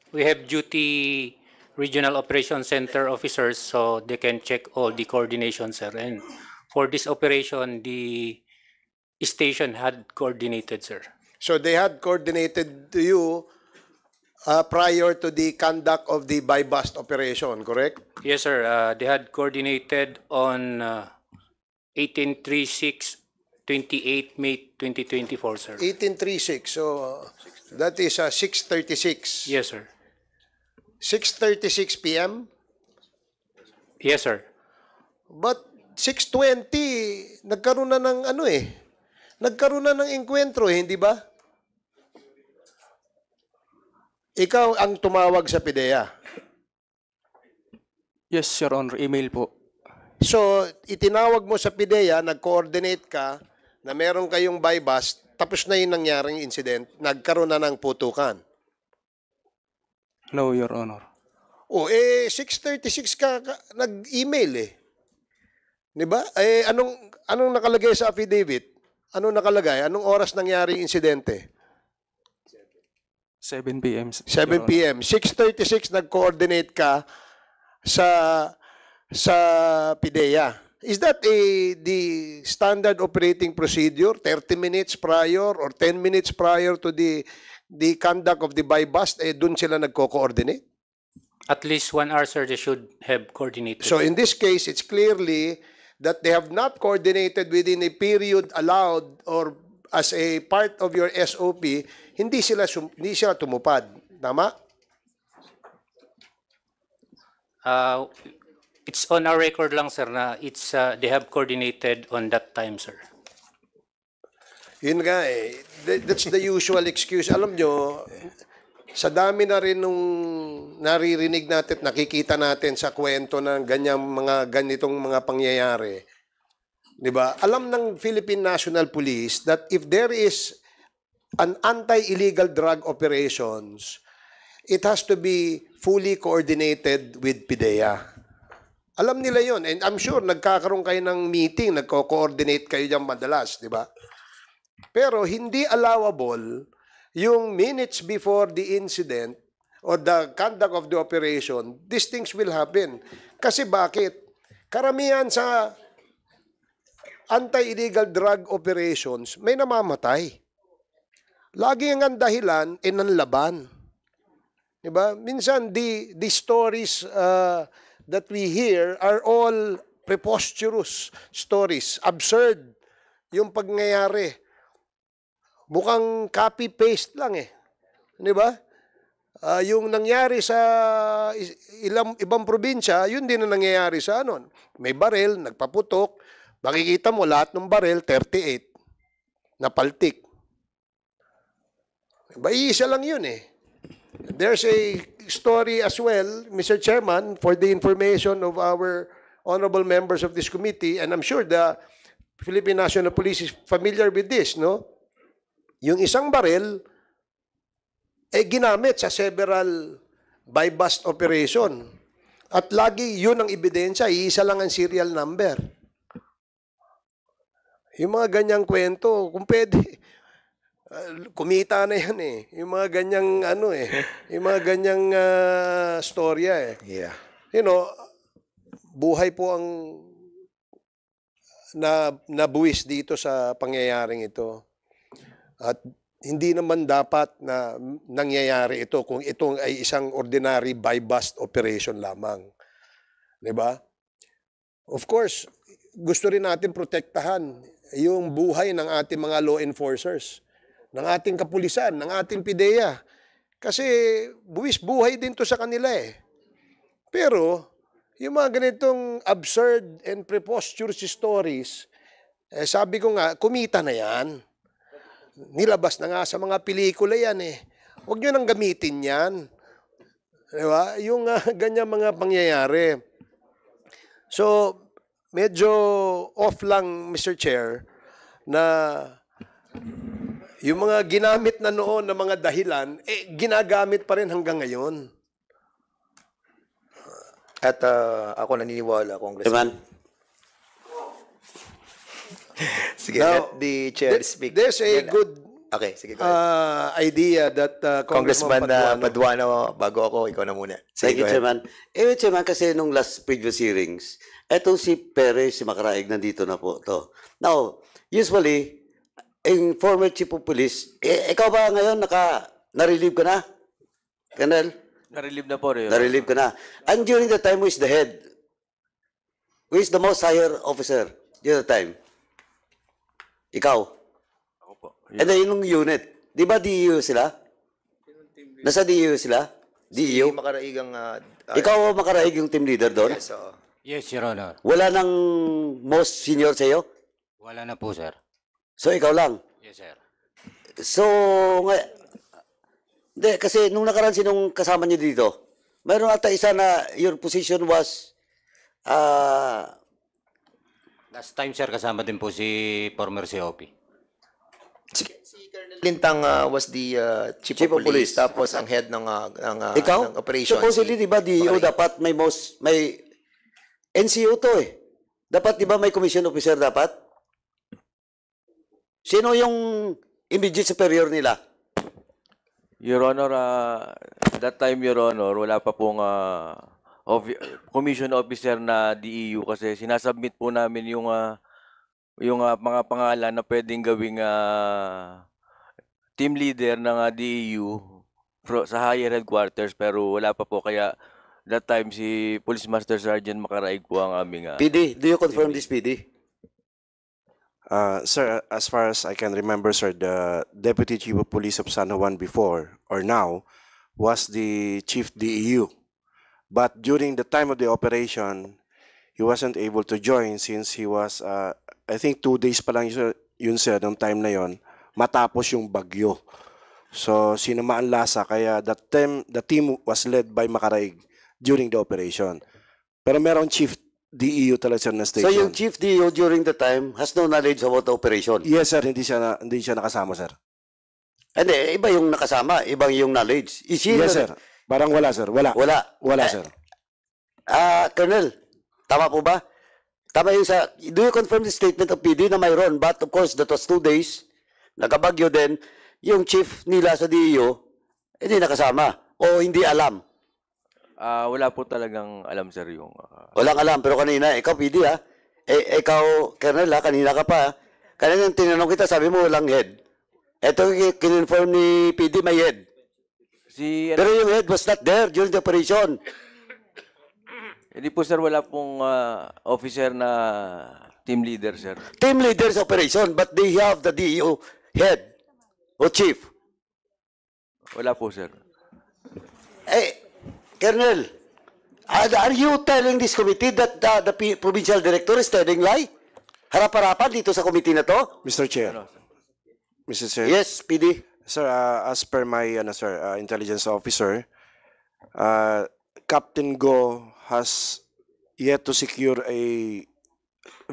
We have duty regional operation center officers so they can check all the coordination, sir. And for this operation, the station had coordinated, sir. So they had coordinated to you prior to the conduct of the buy-bust operation, correct? Yes, sir. They had coordinated on 1836, 28 May 2024, sir. 1836. So that is 6:36. Yes, sir. 6:36 p.m. Yes, sir. But 6:20 nagkaroon na ng nagkaroon na ng engkwentro, hindi ba? Ikaw ang tumawag sa PIDEA. Yes, Your Honor, email po. So, itinawag mo sa PIDEA, nag-coordinate ka na meron kayong buy-bust, tapos na yung nangyaring incident, nagkaroon na ng putukan. No, Your Honor. 6:36 ka nag-email eh. Di ba? Anong nakalagay sa affidavit? Anong nakalagay? Anong oras nangyari yung insidente? 7 p.m. 7 p.m. 6:36 nag-coordinate ka sa PIDEA. Is that the standard operating procedure? 30 minutes prior or 10 minutes prior to the conduct of the buy-bust, dun sila nagko-coordinate? At least 1 hour, sir, they should have coordinated. So in this case, it's clearly that they have not coordinated within a period allowed or as a part of your SOP, hindi sila tumupad. Tama? It's on our record lang, sir, na they have coordinated on that time, sir. Yun nga eh. That's the usual excuse. Alam nyo, sa dami na rin nung naririnig natin, nakikita natin sa kwento ng ganitong mga pangyayari. Diba? Alam ng Philippine National Police that if there is an anti-illegal drug operations, it has to be fully coordinated with PIDEA. Alam nila yon, and I'm sure nagkakaroon kayo ng meeting, nagko-coordinate kayo dyan madalas, di ba? Pero hindi allowable yung minutes before the incident or the conduct of the operation, these things will happen. Kasi bakit? Karamihan sa anti-illegal drug operations, may namamatay. Lagi ang dahilan, nanlaban. Diba? Minsan, the stories that we hear are all preposterous stories. Absurd yung pangyayari. Mukhang copy-paste lang eh. Di ba? Yung nangyari sa ibang probinsya, yun din ang nangyayari sa ano. May baril, nagpaputok, makikita mo lahat ng baril, 38, na paltik. Diba, iisa lang yun eh. There's a story as well, Mr. Chairman, for the information of our honorable members of this committee, and I'm sure the Philippine National Police is familiar with this, no? Yung isang baril, ginamit sa several buy-bust operation. At lagi yun ang ebidensya, iisa lang ang serial number. Yung mga ganyang kwento, kung pwede, kumita na yan eh. Yung mga ganyang yung mga ganyang storya eh. Yeah. You know, buhay po ang nabuwis dito sa pangyayaring ito. At hindi naman dapat na nangyayari ito kung ito ay isang ordinary buy-bust operation lamang. Diba? Of course, gusto rin natin protektahan yung buhay ng ating mga law enforcers, ng ating kapulisan, ng ating PIDEA. Kasi buwis buhay din to sa kanila eh. Pero, yung mga ganitong absurd and preposterous stories, sabi ko nga, kumita na yan. Nilabas na nga sa mga pelikula yan eh. Huwag nyo nang gamitin yan. Diba? Yung ganyan mga pangyayari. So, medyo off lang, Mr. Chair, na yung mga ginamit na noon na mga dahilan, ginagamit pa rin hanggang ngayon. At ako naniniwala, Congressman. Sige, Now, let the chair speak. There's a good Okay, sige, go ahead. idea that Congressman Paduano. Paduano, bago ako, ikaw na muna. Thank Sige, you, go ahead. Chairman. Chairman, kasi nung last previous hearings, etong si Perez, si Macaraig, nandito na po to. Now, usually, in former chief of police, ikaw ba ngayon na-relieve ka na? Colonel? Na-relieve na po rin. Na-relieve ka na. And during the time, who is the head? Who is the most higher officer during the time? Ikaw. Ako po. And then yung unit, di ba DEU sila? Nasa DEU sila? Si DEU? Makaraigang... Ikaw makaraig yung team leader doon? Yes, oo. Yes, Your Honor. Wala nang most senior sa'yo? Wala na po, sir. So ikaw lang? Yes, sir. So, hindi, kasi nung nakaraan sinong kasama niyo dito, mayroon ata isa na your position was, Last time, sir, kasama din po si former COP. Si Colonel Lintang was the chief of police, tapos ang head ng ikaw? ng operations. Supposedly, di ba, DEO Makaraigang. dapat may NCO to eh. Dapat, di ba, may commission officer dapat? Sino yung immediate superior nila? Your Honor, that time, Your Honor, wala pa pong commission officer na DEU kasi sinasubmit po namin yung mga pangalan na pwedeng gawing team leader ng DEU sa higher headquarters pero wala pa po kaya that time si Police Master Sergeant Macaraig po ang aming PD, do you confirm this, PD? Sir, as far as I can remember, sir, the Deputy Chief of Police of San Juan before or now was the Chief DEU. But during the time of the operation, he wasn't able to join since he was, I think 2 days pa lang yun sir, nung time na yun, matapos yung bagyo. So, sinamaan lasa, kaya the team was led by Macaraig during the operation. Pero merong Chief DEU talaga sir na station. So yung Chief DEO during the time has no knowledge about the operation? Yes sir, hindi siya nakasama sir. Hindi, iba yung nakasama, ibang yung knowledge. Yes sir, parang wala sir, wala. Wala sir. Colonel, tama po ba? Tama yung do you confirm the statement of PD na mayroon? But of course, that was 2 days, nagabagyo din, yung chief nila sa DEO, hindi nakasama o hindi alam? wala po talagang alam sir yung Walang alam, pero kanina, ikaw PD ha? Ikaw, Colonel ha, kanina ka pa ha? Kanina tinanong kita, sabi mo walang head. Ito kinonfirm ni PD may head. Pero yung head was not there during the operation. Hindi po sir, wala pong officer na team leader sir. Team leaders operation, but they have the DEO head o chief. Wala po, sir. Colonel, are you telling this committee that the provincial director is telling lie? Harap-harapan dito sa committee na to? Mr. Chair. Mr. Chair. Yes, PD. Sir, as per my intelligence officer, Captain Go has yet to secure a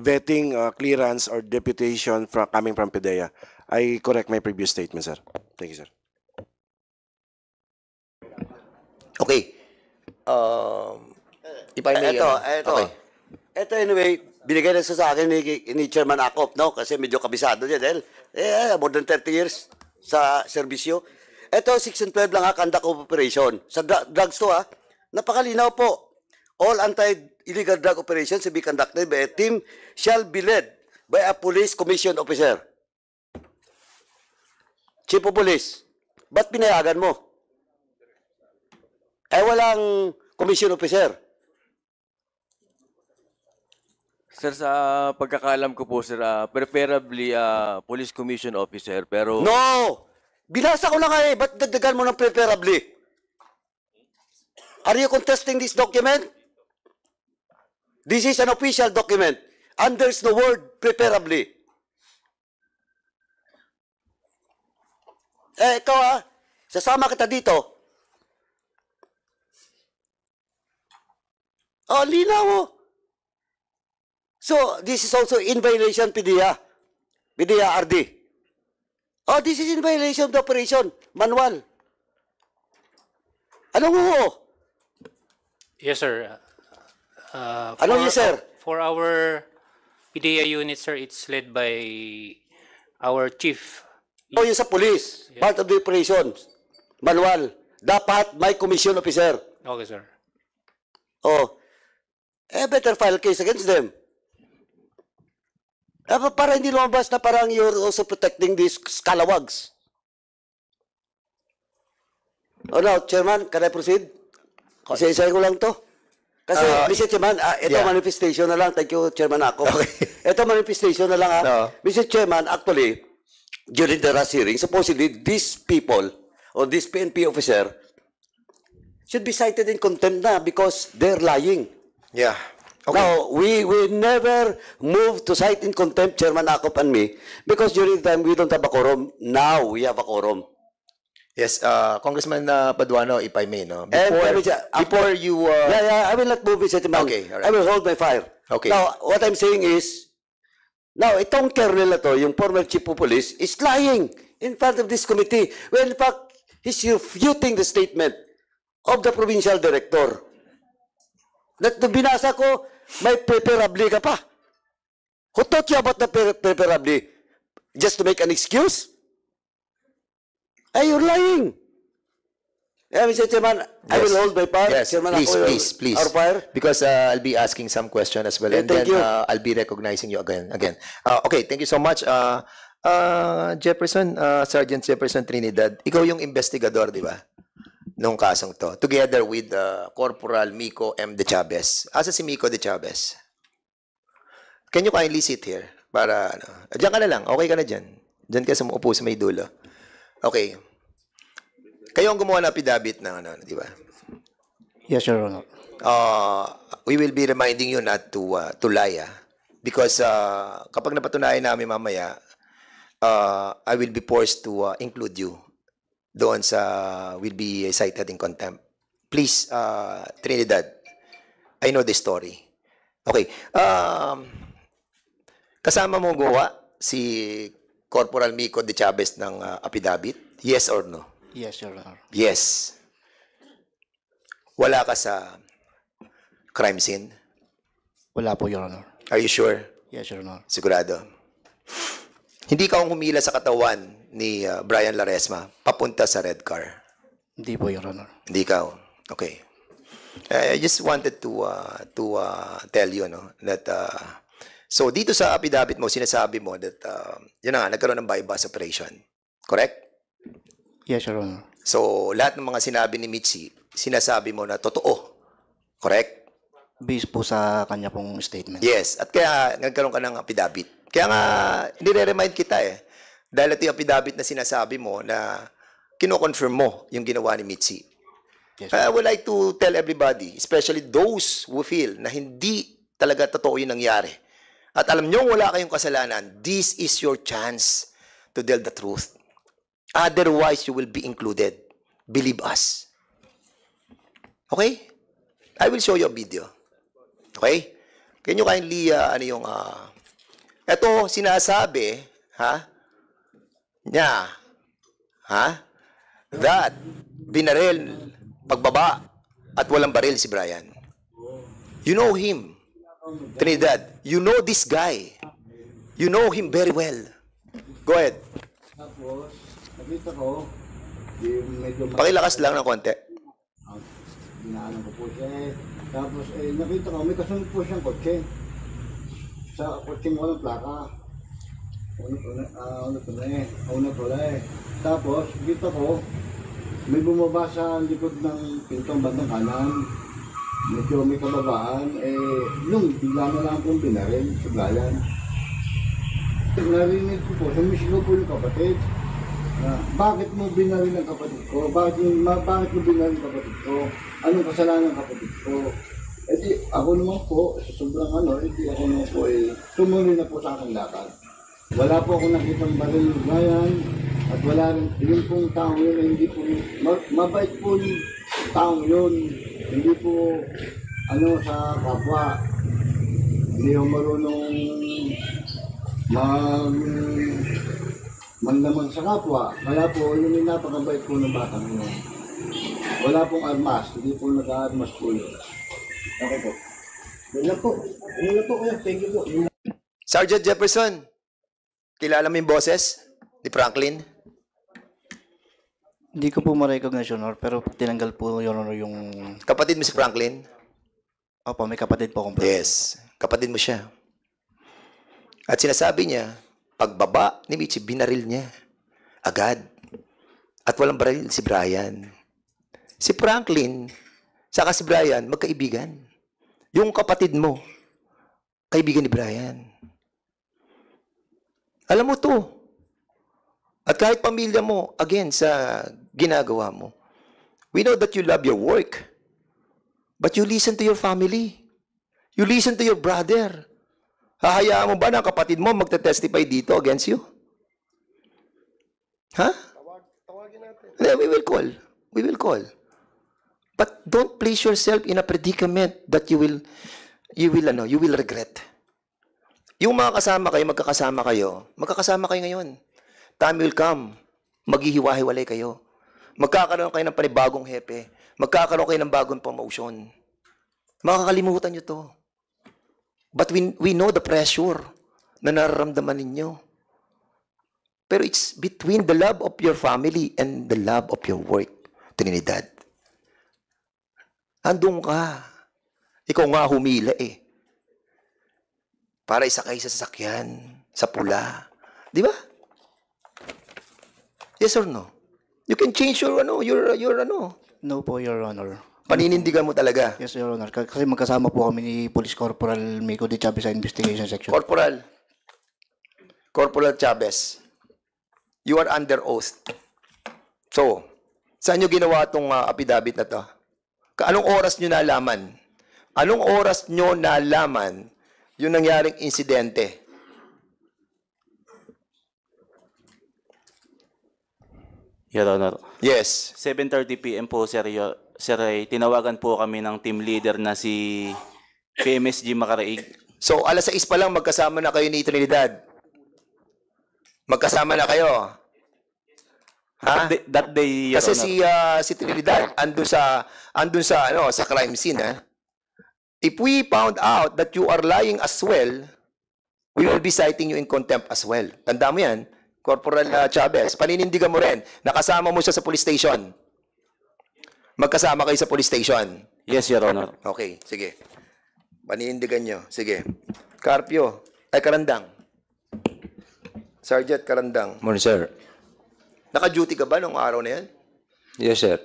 vetting clearance or deputation coming from PDEA. I correct my previous statement, sir. Thank you, sir. Okay. If I may, Ito. Okay. Ito anyway, binigay na sa akin ni Chairman Acop, no? Kasi medyo kabisado niya dahil more than 30 years sa serbisyo. Ito, Section 12 lang conduct of operation. Sa drugs to napakalinaw po. All anti-illegal drug operations will be conducted by a team shall be led by a police commission officer. Chief of Police, ba't pinayagan mo? Walang commission officer. Sir, sa pagkakaalam ko po, sir, preferably police commission officer, pero... No! Binasa ko na nga ba't dagdagan mo ng preferably? Are you contesting this document? This is an official document. And there's no word preferably. Ikaw sasama kita dito. Linaw mo. So, this is also in violation PDEA RD. This is in violation of the operation manual. Ano mo? Yes, sir. Ano yes, sir? For our PDEA unit, sir, it's led by our chief. Yung sa police, Yes. part of the operation manual. Dapat may commission officer. Okay, sir. Better file case against them. Para hindi lumabas na parang you're also protecting these scalawags. Now, Chairman, can I proceed? Isa-isa ko lang to. Kasi, Mr. Chairman, ito manifestation na lang. Thank you, Chairman Ako. Okay. Ito manifestation na lang. No. Mr. Chairman, actually, during the last hearing, supposedly, these people, or this PNP officer, should be cited in contempt na because they're lying. Yeah. Okay. Now, we never move to cite in contempt, Chairman Akop and me, because during the time we don't have a quorum. Now, we have a quorum. Yes, Congressman Paduano, if I may, no? Before you... I will not move, Mr. Chairman. Okay, all right. I will hold my fire. Okay. Now, what I'm saying is, now, itong colonel na to, yung former chief of police, is lying in front of this committee. When in fact, he's refuting the statement of the provincial director. That binasa ko, may preferably ka pa. Who taught you about the preferably? Just to make an excuse? You're lying. Mr. Chairman, I will hold my fire. Yes, Chairman, please. Our fire. Because I'll be asking some question as well. And thank then you. I'll be recognizing you again. Okay, thank you so much. Sergeant Jefferson Trinidad, ikaw yung investigador, di ba? Nung kasong to. Together with Corporal Miko M. De Chavez. Asa si Miko De Chavez? Can you kindly sit here? Para, diyan ka na lang. Okay ka na dyan. Diyan ka sa upo sa may dulo. Okay. Kayo ang gumawa ng affidavit ng di ba? Yes, Your Honor. We will be reminding you not to lie. Because kapag napatunayan namin mamaya, I will be forced to include you doon sa will be cited in contempt. Please, Trinidad, I know the story. Okay. Kasama mo gawa si Corporal Miko De Chavez ng affidavit? Yes or no? Yes, Your Honor. Yes. Wala ka sa crime scene? Wala po, Your Honor. Are you sure? Yes, Your Honor. Sigurado? Hindi ka humila sa katawan ni Brian Laresma papunta sa red car? Hindi po, Your Honor. Hindi ka? Okay. I just wanted to tell you that so dito sa affidavit mo, sinasabi mo that yun na nga, nagkaroon ng bypass operation. Correct? Yes, Your Honor. So lahat ng mga sinabi ni Mitzi, sinasabi mo na totoo. Correct? Based po sa kanya pong statement. Yes. At kaya nagkaroon ka ng affidavit. Kaya nga, nire-remind kita Dahil ito yung affidavit na sinasabi mo na kino-confirm mo yung ginawa ni Mitzi. I would like to tell everybody, especially those who feel na hindi talaga totoo yung nangyari. At alam nyo wala kayong kasalanan, this is your chance to tell the truth. Otherwise, you will be included. Believe us. Okay? I will show you a video. Okay? Can you kindly, ito, sinasabi, that binaril, pagbaba, at walang baril si Brian. You know him, Trinidad. You know this guy. You know him very well. Go ahead. Tapos, nakita ko, medyo Pakilakas lang ng konti. Dinaanan ko po siya Tapos, nakita ko, may kasunod po siyang kotse. Sa kotseng walang plaka. Una pala Tapos, kita ko, may bumaba sa likod ng pintong bandang kanan. Medyo may kababaan. Nung bigla na lang pong binaril sa Brian. Narinig ko po, sumisigaw po yung kapatid. Bakit mo binaril ang kapatid ko? Bakit mo binaril ang kapatid ko? Anong kasalanan ng kapatid ko? Di ako naman po, sa sobrang di ako naman po tumuloy na po sa aking lakad. Wala po akong nakitang baril ng Brian at wala rin, yung pong taong yun, hindi po, mabait po yung taong yun. Hindi po, sa kapwa. Hindi ako marunong manlaman sa kapwa. Kaya po, yun yung napakabait po ng batang yun. Wala pong armas, hindi po nag-armas po yun. Okay po. Yun po. Thank you po. Sergeant Jefferson, kilala mo yung boses ni Franklin? Hindi ko po ma-recognize, Your Honor, pero tinanggal po, Your Honor, yung... Kapatid mo si Franklin? Opo, may kapatid po akong Yes, kapatid mo siya. At sinasabi niya, pagbaba ni Mitzi, binaril niya. Agad. At walang baril si Brian. Si Franklin, saka si Brian, magkaibigan. Yung kapatid mo, kaibigan ni Brian. Alam mo to. At kahit pamilya mo, again, sa ginagawa mo, we know that you love your work. But you listen to your family. You listen to your brother. Hahayaan mo ba na kapatid mo magte-testify dito against you? Tawagin natin. We will call. We will call. But don't place yourself in a predicament that you will regret. Yung mga kasama kayo, magkakasama kayo ngayon. Time will come, maghihiwa-hiwalay kayo. Magkakaroon kayo ng panibagong hepe. Magkakaroon kayo ng bagong promotion. Makakalimutan nyo to. But we know the pressure na nararamdaman ninyo. Pero it's between the love of your family and the love of your work, Trinidad. Andun ka. Ikaw nga humila para isakay sa sasakyan, sa pula. Di ba? Yes or no? You can change your No po, Your Honor. Paninindigan mo talaga. Yes, Your Honor. Kasi magkasama po kami ni Police Corporal Mico de Chavez sa Investigation Section. Corporal Chavez, you are under oath. So, saan nyo ginawa itong affidavit na to? Anong oras nyo nalaman? Anong oras nyo nalaman yung nangyaring insidente? Your Honor. Yes. 7:30 PM po, sir. Sir, tinawagan po kami ng team leader na si PMSG Macaraig. So, 6:00 pa lang magkasama na kayo ni Trinidad. Magkasama na kayo. That day, Your Kasi Honor. si Trinidad andun sa crime scene, If we found out that you are lying as well, we will be citing you in contempt as well. Tanda mo yan, Corporal Chavez. Paninindigan mo rin. Nakasama mo siya sa police station. Magkasama kayo sa police station. Yes, Your Honor. Okay, sige. Paninindigan nyo. Sige. Karandang. Sergeant Karandang. Morning, sir. Naka-duty ka ba nung araw na yan? Yes, sir.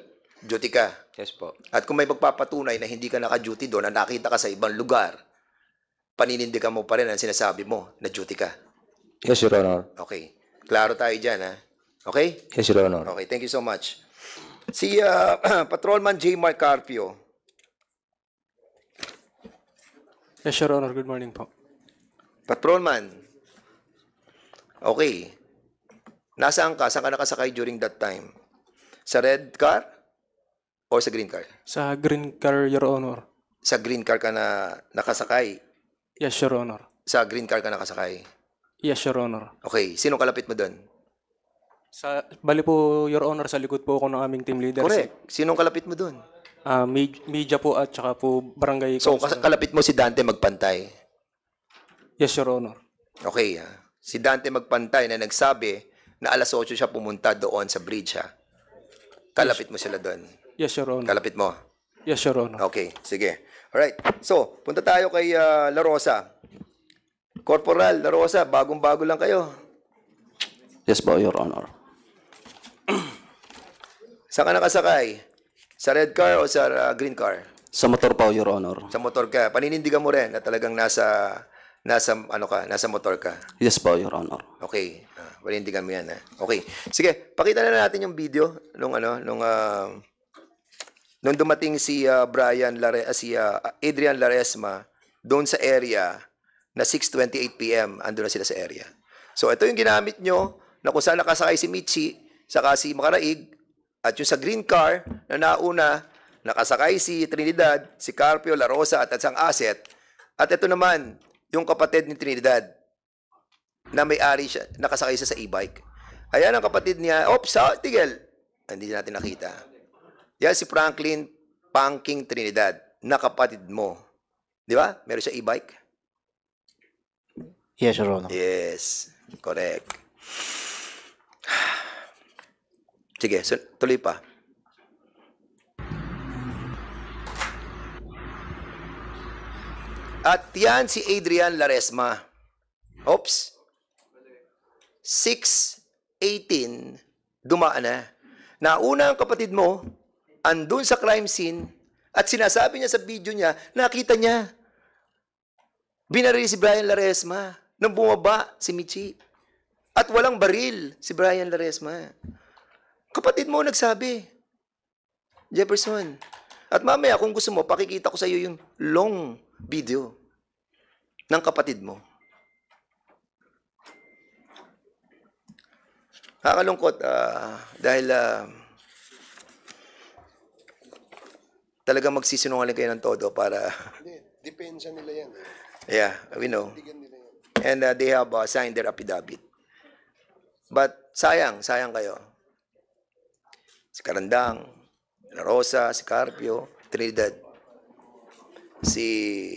Duty ka? Yes po. At kung may magpapatunay na hindi ka naka-duty doon, na nakita ka sa ibang lugar, paninindigan mo pa rin ang sinasabi mo na duty ka? Yes, Your Honor. Okay. Klaro tayo dyan, Okay? Yes, Your Honor. Okay, thank you so much. Si Patrolman J. Mark Carpio. Yes, Your Honor. Good morning po. Patrolman. Okay. Nasaan ka? Saan ka nakasakay during that time? Sa red car? O sa green car? Sa green car, Your Honor. Sa green car ka na nakasakay? Yes, Your Honor. Sa green car ka nakasakay? Yes, Your Honor. Okay. Sinong kalapit mo doon? Bali po, Your Honor, sa likod po ako ng aming team leader. Correct. Sinong kalapit mo doon? Media po at saka po barangay. So, councilor. kalapit mo si Dante Magpantay? Yes, Your Honor. Okay. Si Dante Magpantay na nagsabi na alas 8 siya pumunta doon sa bridge, ha? Kalapit mo sila doon? Yes, Your Honor. Kalapit mo? Yes, Your Honor. Okay, sige. Alright. So, punta tayo kay La Rosa. Corporal La Rosa, bagong-bago lang kayo. Yes po, Your Honor. Saan ka nakasakay? Sa red car o sa green car? Sa motor po, Your Honor. Sa motor ka. Paninindigan mo rin na talagang nasa motor ka. Yes po, Your Honor. Okay. Paninindigan mo yan, ha? Okay. Sige, pakita na natin yung video nung dumating si Adrian Laresma doon sa area na 6:28 PM, ando na sila sa area. So ito yung ginamit nyo na kung saan nakasakay si Michi, saka si Makaraig, at yung sa green car na nauna, nakasakay si Trinidad, si Carpio, La Rosa, at isang asset. At ito naman, yung kapatid ni Trinidad, na may-ari siya, nakasakay siya sa e-bike. Ayan ang kapatid niya. Oops, tigil. Hindi natin nakita. Yan si Franklin Pangking Trinidad, na kapatid mo. Di ba? Meron siya e-bike? Yes, Your Honor. Yes. Correct. Sige, tuloy pa. At yan si Adrian Laresma. Oops. 6:18, dumaan na. Nauna ang kapatid mo, andun sa crime scene, at sinasabi niya sa video niya, nakita niya. Binaril si Brian Laresma nang bumaba si Michi. At walang baril si Brian Laresma. Kapatid mo nagsabi, Jefferson. At mamaya, kung gusto mo, pakikita ko sa iyo yung long video ng kapatid mo. Nakakalungkot dahil talagang magsisinungaling kayo ng todo para... Depensa nila yan. Yeah, we know. And they have signed their affidavit. But sayang kayo. Si Karandang, La Rosa, si Carpio, Trinidad, si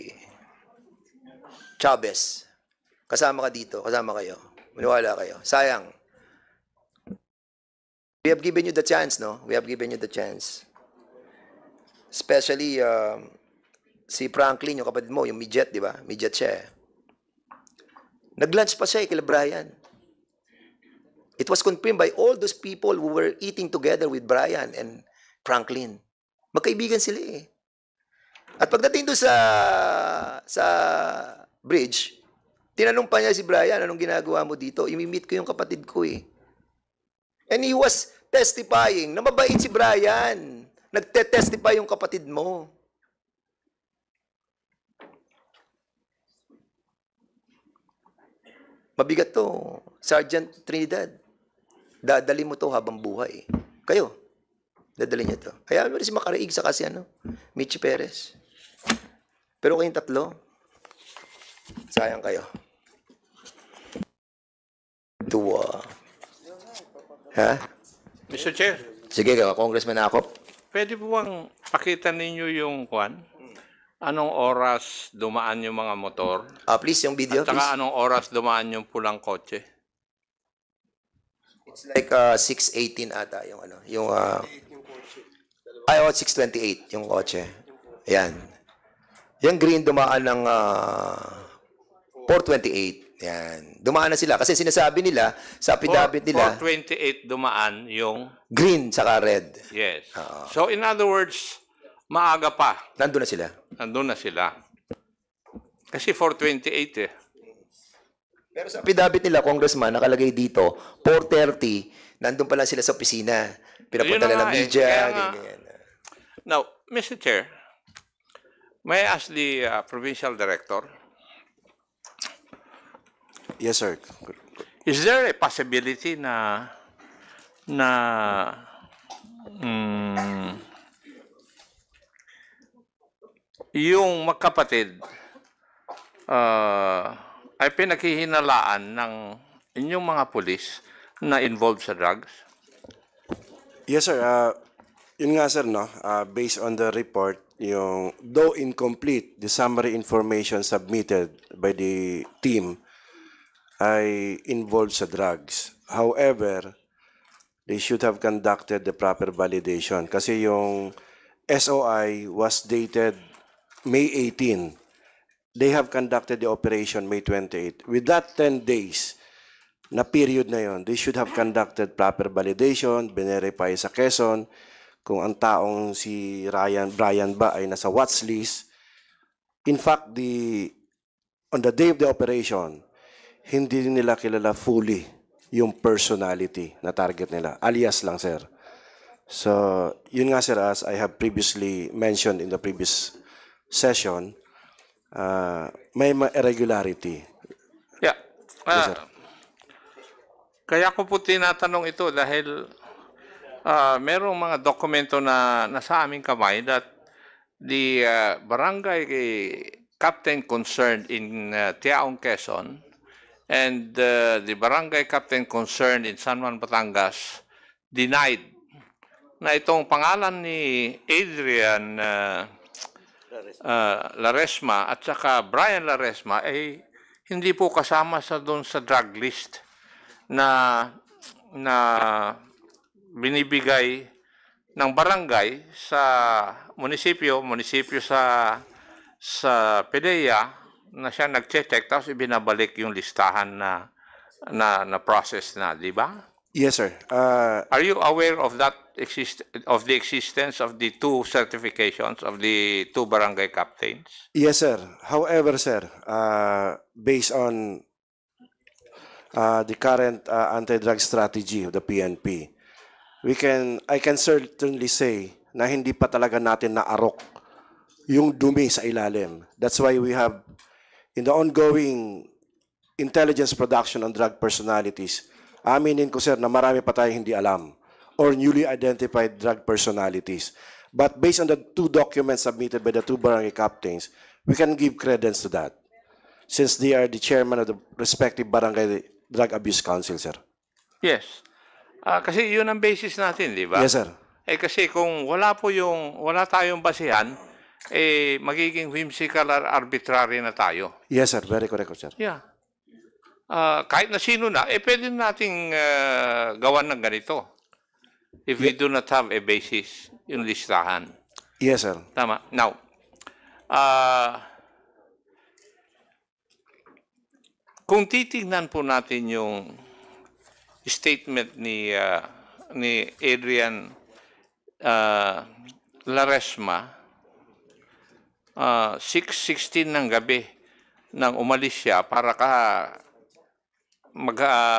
Chavez. Kasama ka dito, kasama kayo. Maniwala kayo. Sayang. We have given you the chance, no? We have given you the chance. Especially si Franklin, yung kapatid mo, yung midget, di ba? Midget siya eh. Nag-lunch pa siya kay Brian. It was confirmed by all those people who were eating together with Brian and Franklin. Magkaibigan sila eh. At pagdating doon sa bridge, tinanong pa niya si Brian, anong ginagawa mo dito? Imi-meet ko yung kapatid ko eh. And he was testifying na mabait si Brian. Nagte-testify yung kapatid mo. Mabigat to, Sergeant Trinidad. Dadali mo to habang buhay. Kayo, dadali niyo to. Hayaan mo rin si Makaraig sa kasi Michi Perez. Pero kayong tatlo, sayang kayo. Tuwa. Ha? Mr. Chair, Sige, Congressman Akop. pwede po bang pakita ninyo yung anong oras dumaan yung mga motor? Please, yung video, At saka please. anong oras dumaan yung pulang kotse? It's like 6:18 ata yung 6:28 yung kotse. Ayan. Yung green dumaan ng 4:28. Yan. Dumaan na sila kasi sinasabi nila sa affidavit nila 4:28 dumaan yung green saka red. yes. So in other words, maaga pa. Nandun na sila. Nandun na sila. Kasi 4:28 eh. Pero sa affidavit nila, Congressman, nakalagay dito 4:30 Nandun pa lang sila sa opisina. Pinapunta Yun na lang ng nga eh. media. Kaya nga. Ganyan. Now, Mr. Chair, may I ask the provincial director, Yes, sir. is there a possibility na yung magkapatid ay pinaghihinalaan ng inyong mga pulis na involved sa drugs? Yes, sir. Yun nga, sir, no? Based on the report, yung, though incomplete, the summary information submitted by the team ay involved sa drugs. However, they should have conducted the proper validation kasi yung SOI was dated May 18. They have conducted the operation May 28. With that 10 days na period na yon, they should have conducted proper validation, verify sa Quezon kung ang taong si Brian ba ay nasa watch list. In fact, on the day of the operation, hindi nila kilala fully yung personality na target nila. Alias lang, sir. So, yun nga, sir, as I have previously mentioned in the previous session, may irregularity. Yeah. Yes, sir. Kaya ko po tinatanong ito dahil merong mga dokumento na nasa aming kamay that the barangay captain concerned in Tiaong, Quezon and the barangay captain concerned in San Juan, Batangas denied na itong pangalan ni Adrian Laresma at saka Brian Laresma ay hindi po kasama doon sa drug list na binibigay ng barangay sa munisipyo sa PDEA na siya nag-check tapos ibinabalik yung listahan na process na, di ba? Yes, sir. Are you aware of that of the existence of the two certifications of the two barangay captains? Yes, sir. However, sir, based on the current anti-drug strategy of the PNP, I can certainly say na hindi pa talaga natin naarok yung dumi sa ilalim. That's why we have, in the ongoing intelligence production on drug personalities, aminin ko, sir, na marami pa tayong hindi alam or newly identified drug personalities. But based on the two documents submitted by the two barangay captains, we can give credence to that since they are the chairman of the respective barangay drug abuse council, sir. Yes. Kasi yun ang basis natin, di ba? Yes, sir. Kasi kung wala tayong basihan, magiging whimsical or arbitrary na tayo. Yes, sir. Very correct, sir. Yeah. Kahit na sino na, pwede nating gawan ng ganito. If we do not have a basis, yung listahan. Yes, sir. Tama. Now, kung titingnan po natin yung statement ni Adrian Laresma, 6:16 ng gabi nang umalis siya para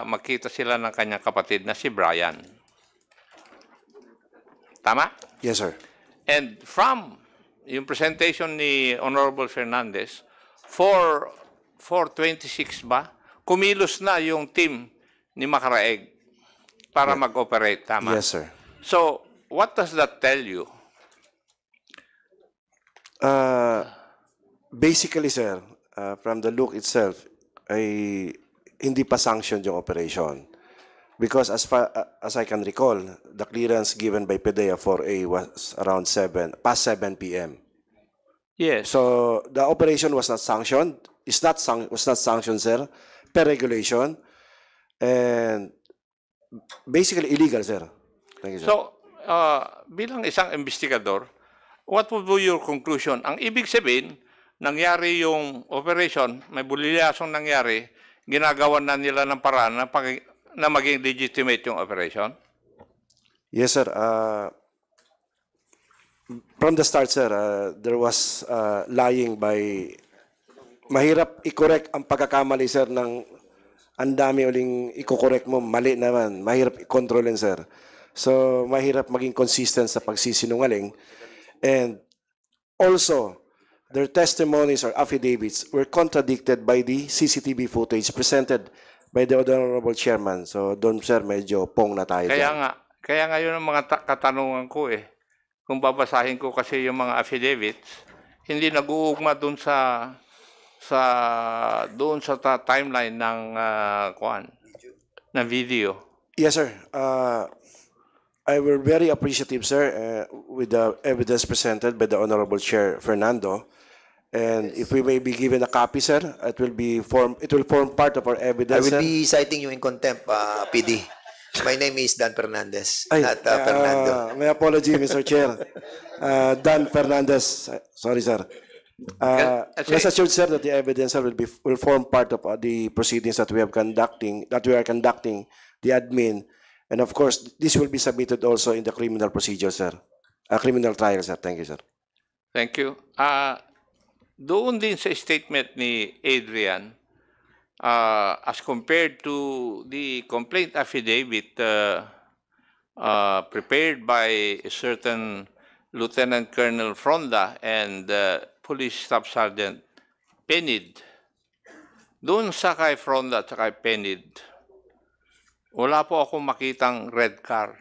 magkita sila ng kanyang kapatid na si Brian. Tama? Yes, sir. And from yung presentation ni Honorable Fernandez, 4:26 ba, kumilos na yung team ni Macaraeg para mag-operate. Tama? Yes, sir. So, what does that tell you? Basically, sir, from the look itself, ay hindi pa sanctioned yung operation. Because as I can recall, the clearance given by PDEA 4A was around past 7 p.m. Yes. So the operation was not sanctioned. Was not sanctioned, sir, per regulation, and basically illegal, sir. Thank you, sir. So, bilang isang investigador, what would be your conclusion? Ang ibig sabihin, nangyari yung operation, may bulilyasong nangyari, ginagawa na nila ng paraan na maging legitimate yung operation? Yes, sir. From the start, sir, there was lying by... Mahirap i-correct ang pagkakamali, sir, ng ang dami uling i-correct mo, mali naman, mahirap i-controlin, sir. So, mahirap maging consistent sa pagsisinungaling. And also, their testimonies or affidavits were contradicted by the CCTV footage presented by the Honorable Chairman. So, doon, sir, medyo pong na tayo. Kaya nga yun ang mga katanungan ko eh. Kung babasahin ko kasi yung mga affidavits, hindi nag-uugma doon sa timeline ng ng video. Yes, sir. I were very appreciative, sir, with the evidence presented by the Honorable Chair Fernando. And if we may be given a copy, sir, it will form part of our I evidence, will sir. be citing you in contempt, PD. My name is Dan Fernandez, not Fernando. My apology, Mr. Chair. Dan Fernandez. Sorry, sir. Rest assured, sir, that the evidence, sir, will form part of the proceedings that we are conducting, the admin. And of course, this will be submitted also in the criminal procedure, sir. Criminal trial, sir. Thank you, sir. Thank you. Doon din sa statement ni Adrian, as compared to the complaint affidavit prepared by a certain Lieutenant Colonel Fronda and Police Staff Sergeant Penid, doon sa kay Fronda at kay Penid, wala po akong makitang red car.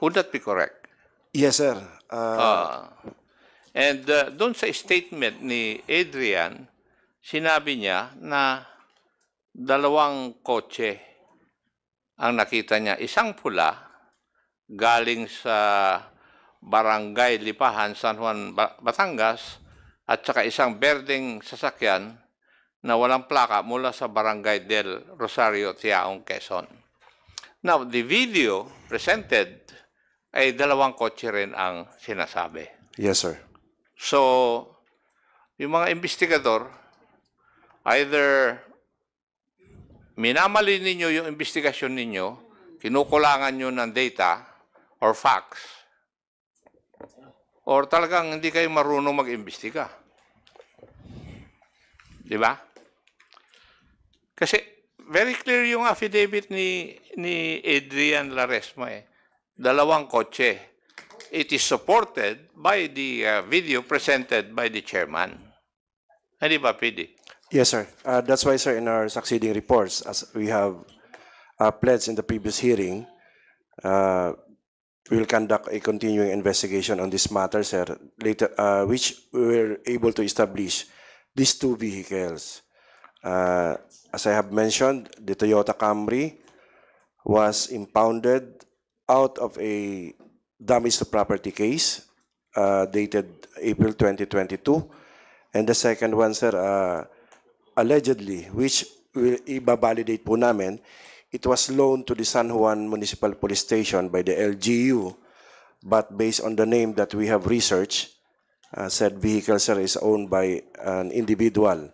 Would that be correct? Yes, sir. And doon sa statement ni Adrian, sinabi niya na 2 kotse ang nakita niya. Isang pula galing sa Barangay Lipahan, San Juan, Batangas, at saka isang berdeng sasakyan na walang plaka mula sa Barangay del Rosario, Tiaong, Quezon. Now, the video presented ay 2 kotse rin ang sinasabi. Yes, sir. So, yung mga investigador, either minamali ninyo yung investigasyon ninyo, kinukulangan nyo ng data or facts, or talagang hindi kayo marunong mag-imbestiga. Di ba? Kasi very clear yung affidavit ni Adrian Laresma eh. 2 kotse. It is supported by the video presented by the chairman. Hindi ba, PD? Yes, sir. That's why, sir, in our succeeding reports, as we have pledged in the previous hearing, we will conduct a continuing investigation on this matter, sir, later, which we were able to establish these 2 vehicles. As I have mentioned, the Toyota Camry was impounded out of a damage to property case dated April 2022. And the second one, sir, allegedly, which will i-validate po namin, it was loaned to the San Juan Municipal Police Station by the LGU, but based on the name that we have researched, said vehicle, sir, is owned by an individual.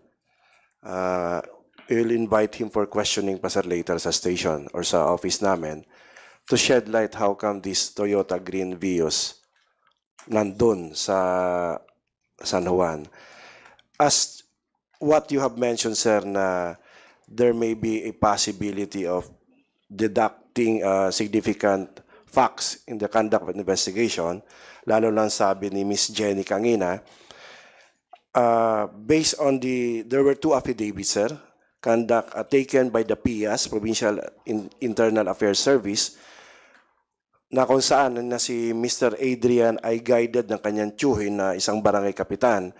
We will invite him for questioning pa, sir, later sa station or sa office namin to shed light how come this Toyota Green Vios nandun sa San Juan. As what you have mentioned, sir, na there may be a possibility of deducting significant facts in the conduct of investigation, lalo lang sabi ni Miss Jenny Kangina, based on there were 2 affidavits, sir, taken by the PIAS, Provincial Internal Affairs Service, na kung saan na si Mr. Adrian ay guided ng kanyang tiyuhin na isang barangay kapitan.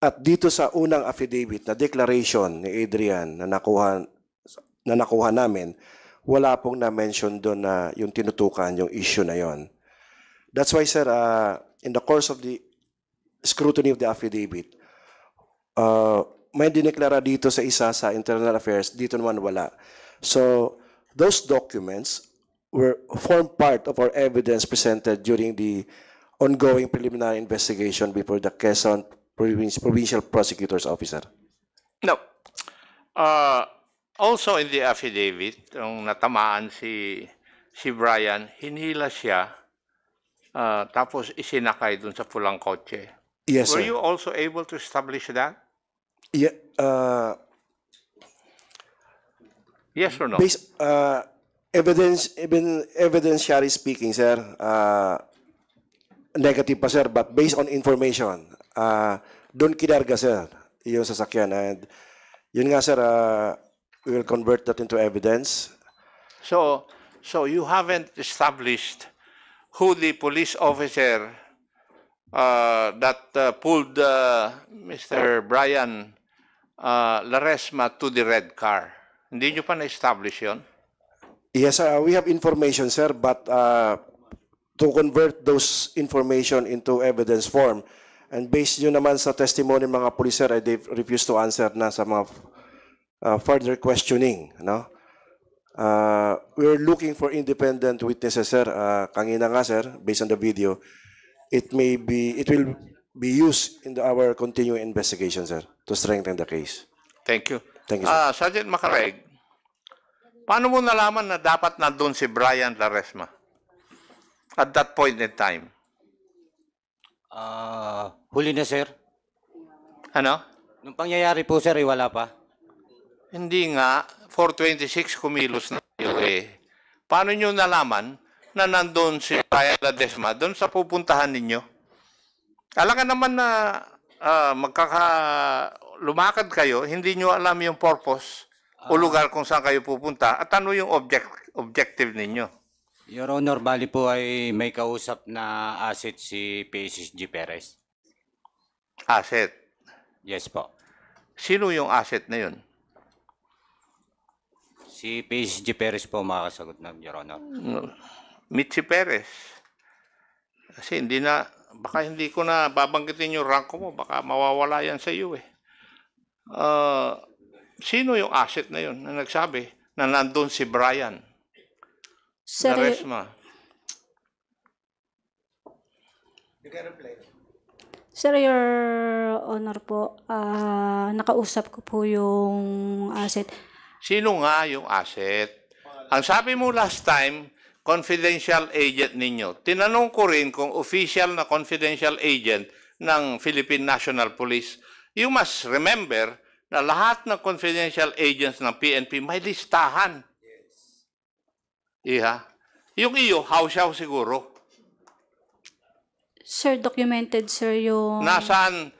At dito sa unang affidavit na declaration ni Adrian na nakuha namin, wala pong na-mention doon na yung tinutukan, yung issue na yon. That's why, sir, in the course of the scrutiny of the affidavit, may dineklara dito sa isa sa internal affairs, dito naman wala. So, those documents form part of our evidence presented during the ongoing preliminary investigation before the Quezon Provincial Prosecutor's Officer. No. Also in the affidavit, nung natamaan si Brian, hinila siya, tapos isinakay dun sa pulang kotse. Yes, Were sir. you also able to establish that? Yeah, Yes or no? Based, evidentiary speaking, sir, negative pa, sir, but based on information, doon kinarga, sir, yung sasakyan. And yun nga, sir, we will convert that into evidence. So you haven't established who the police officer that pulled Mr. Brian Laresma to the red car. Hindi nyo pa na-establish yun? Yes, we have information, sir, but to convert those information into evidence form, and based yun naman sa testimony ng mga police, sir, they refuse to answer na sa mga further questioning, no? We're looking for independent witnesses, sir. Kanina nga, sir, based on the video, it will be used in our continuing investigation, sir, to strengthen the case. Thank you. Thank you, sir. Sergeant Macaraig, paano mo nalaman na dapat nandun si Brian Laresma at that point in time? Huli na, sir. Ano? Nung pangyayari po, sir, wala pa. Hindi nga, 426 kumilos na kayo eh. Paano nyo nalaman na nandun si Brian Laresma doon sa pupuntahan ninyo? Alam ka naman na lumakad kayo, hindi nyo alam yung purpose o lugar kung saan kayo pupunta at ano yung objective ninyo. Your Honor, bali po ay may kausap na asset si PSG Perez. Asset? Yes po. Sino yung asset na yun? Si PSG Perez po makakasagot na, Your Honor. Mitzi Perez. Kasi baka hindi ko na babanggitin yung rank mo, baka mawawala yan sa iyo eh. Sino yung asset na yun na nagsabi na nandun si Brian Laresma? Sir, Your Honor po, nakausap ko po yung asset. Sino nga yung asset? Ang sabi mo last time, confidential agent ninyo. Tinanong ko rin kung official na confidential agent ng Philippine National Police. You must remember na lahat ng confidential agents ng PNP may listahan. Iha. Yung iyo, hausyaw siguro. Sir, documented, sir, yung... Nasaan?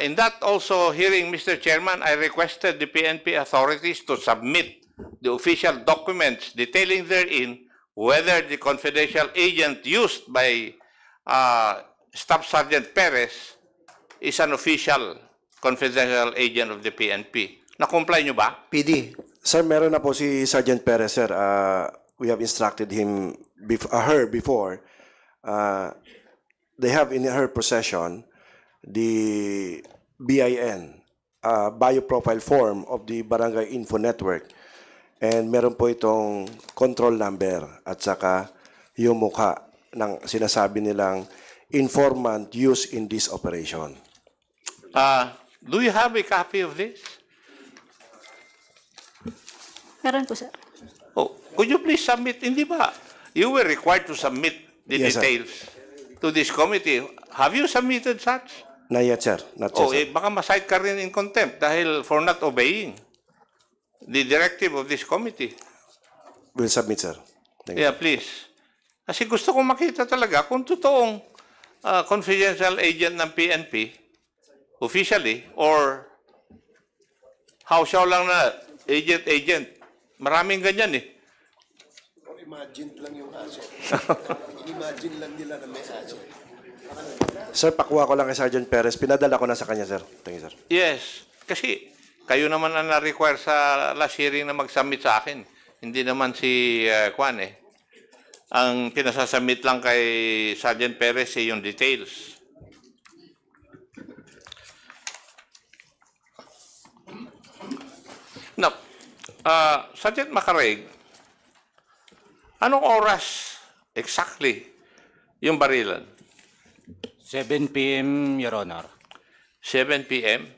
In that also hearing, Mr. Chairman, I requested the PNP authorities to submit the official documents detailing therein whether the confidential agent used by Staff Sergeant Perez is an official confidential agent of the PNP. Na-comply nyo ba? PD. Sir, meron na po si Sergeant Perez, sir. We have instructed her before. They have in her possession the BIN, bioprofile form of the Barangay Info Network. And meron po itong control number at saka yung mukha ng sinasabi nilang informant used in this operation. Do you have a copy of this? Meron po, sir. Oh, could you please submit? Hindi ba? You were required to submit the Yes, sir. details to this committee. Have you submitted such? Not yet, sir. Not yet, Oh, sir. baka ma-cite ka rin in contempt dahil for not obeying the directive of this committee. We'll submit, sir. Thank you. Yeah, please. Kasi gusto kong makita talaga kung totoong confidential agent ng PNP, officially, or hausyaw lang na agent. Maraming ganyan eh. Or imagine lang yung asset. Imagine lang nila na may asset. Sir, pakuha ko lang kay Sergeant Perez. Pinadala ko na sa kanya, sir. Thank you, sir. Yes. Kasi kayo naman ang na-require sa last hearing na mag-submit sa akin. Hindi naman si Kwan eh. Ang pinasasubmit lang kay Sergeant Perez eh yung details. Now, Sergeant Macaraig, anong oras exactly yung barilan? 7 p.m., Your Honor. 7 p.m.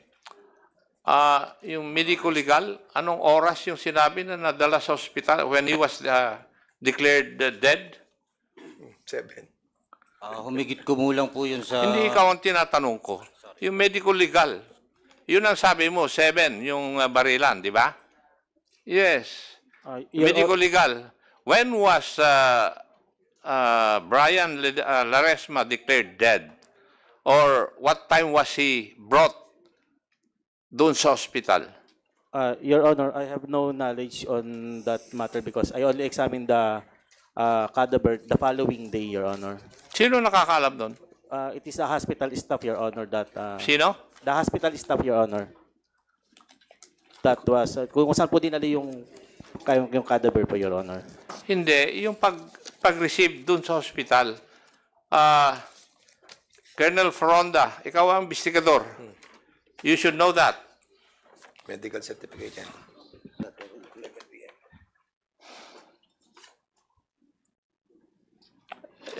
Yung medico-legal, anong oras yung sinabi na nadala sa ospital when he was declared dead? 7. Humigit kumulang po yun sa... Hindi ikaw ang tinatanong ko. Yung medico-legal, yun ang sabi mo, 7 yung barilan, di ba? Yes. Medico-legal. When was Brian Laresma declared dead? Or what time was he brought doon sa hospital? Your Honor, I have no knowledge on that matter because I only examined the cadaver the following day, Your Honor. Sino nakakaalam doon? It is the hospital staff, Your Honor, that... Sino? The hospital staff, Your Honor. That was... kung saan po dinali yung cadaver po, Your Honor. Hindi. Yung pag-receive doon sa hospital. Colonel Fronda, ikaw ang investigador. You should know that. Medical certificate yan.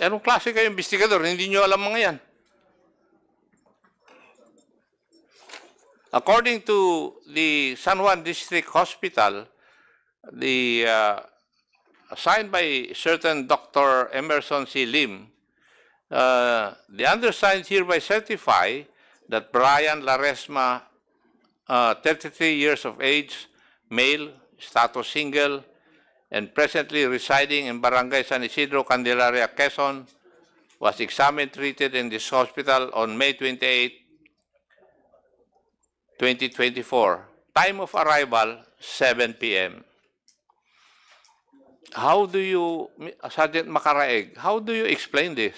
Anong klase kayo investigador? Hindi nyo alam mga yan. According to the San Juan District Hospital, the assigned by certain Dr. Emerson C. Lim, the undersigned hereby certify that Brian Laresma, 33 years of age, male, status single, and presently residing in Barangay San Isidro, Candelaria, Quezon, was examined, treated in this hospital on May 28, 2024. Time of arrival, 7 p.m. How do you, Sergeant Macaraeg, how do you explain this?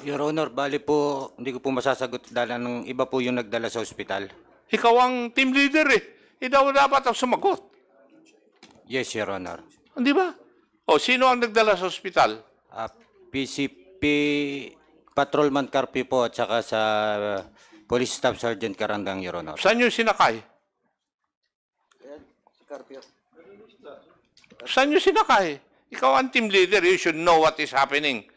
Your Honor, bali po, hindi ko po masasagot dahil ng iba po yung nagdala sa ospital. Ikaw ang team leader eh. Ikaw dapat ang sumagot. Yes, Your Honor. Di ba? O, sino ang nagdala sa ospital? PCP Patrolman Carpio po at saka sa Police Staff Sergeant Karandang, Your Honor. Saan yung sinakay? Saan yung sinakay? Ikaw ang team leader. You should know what is happening.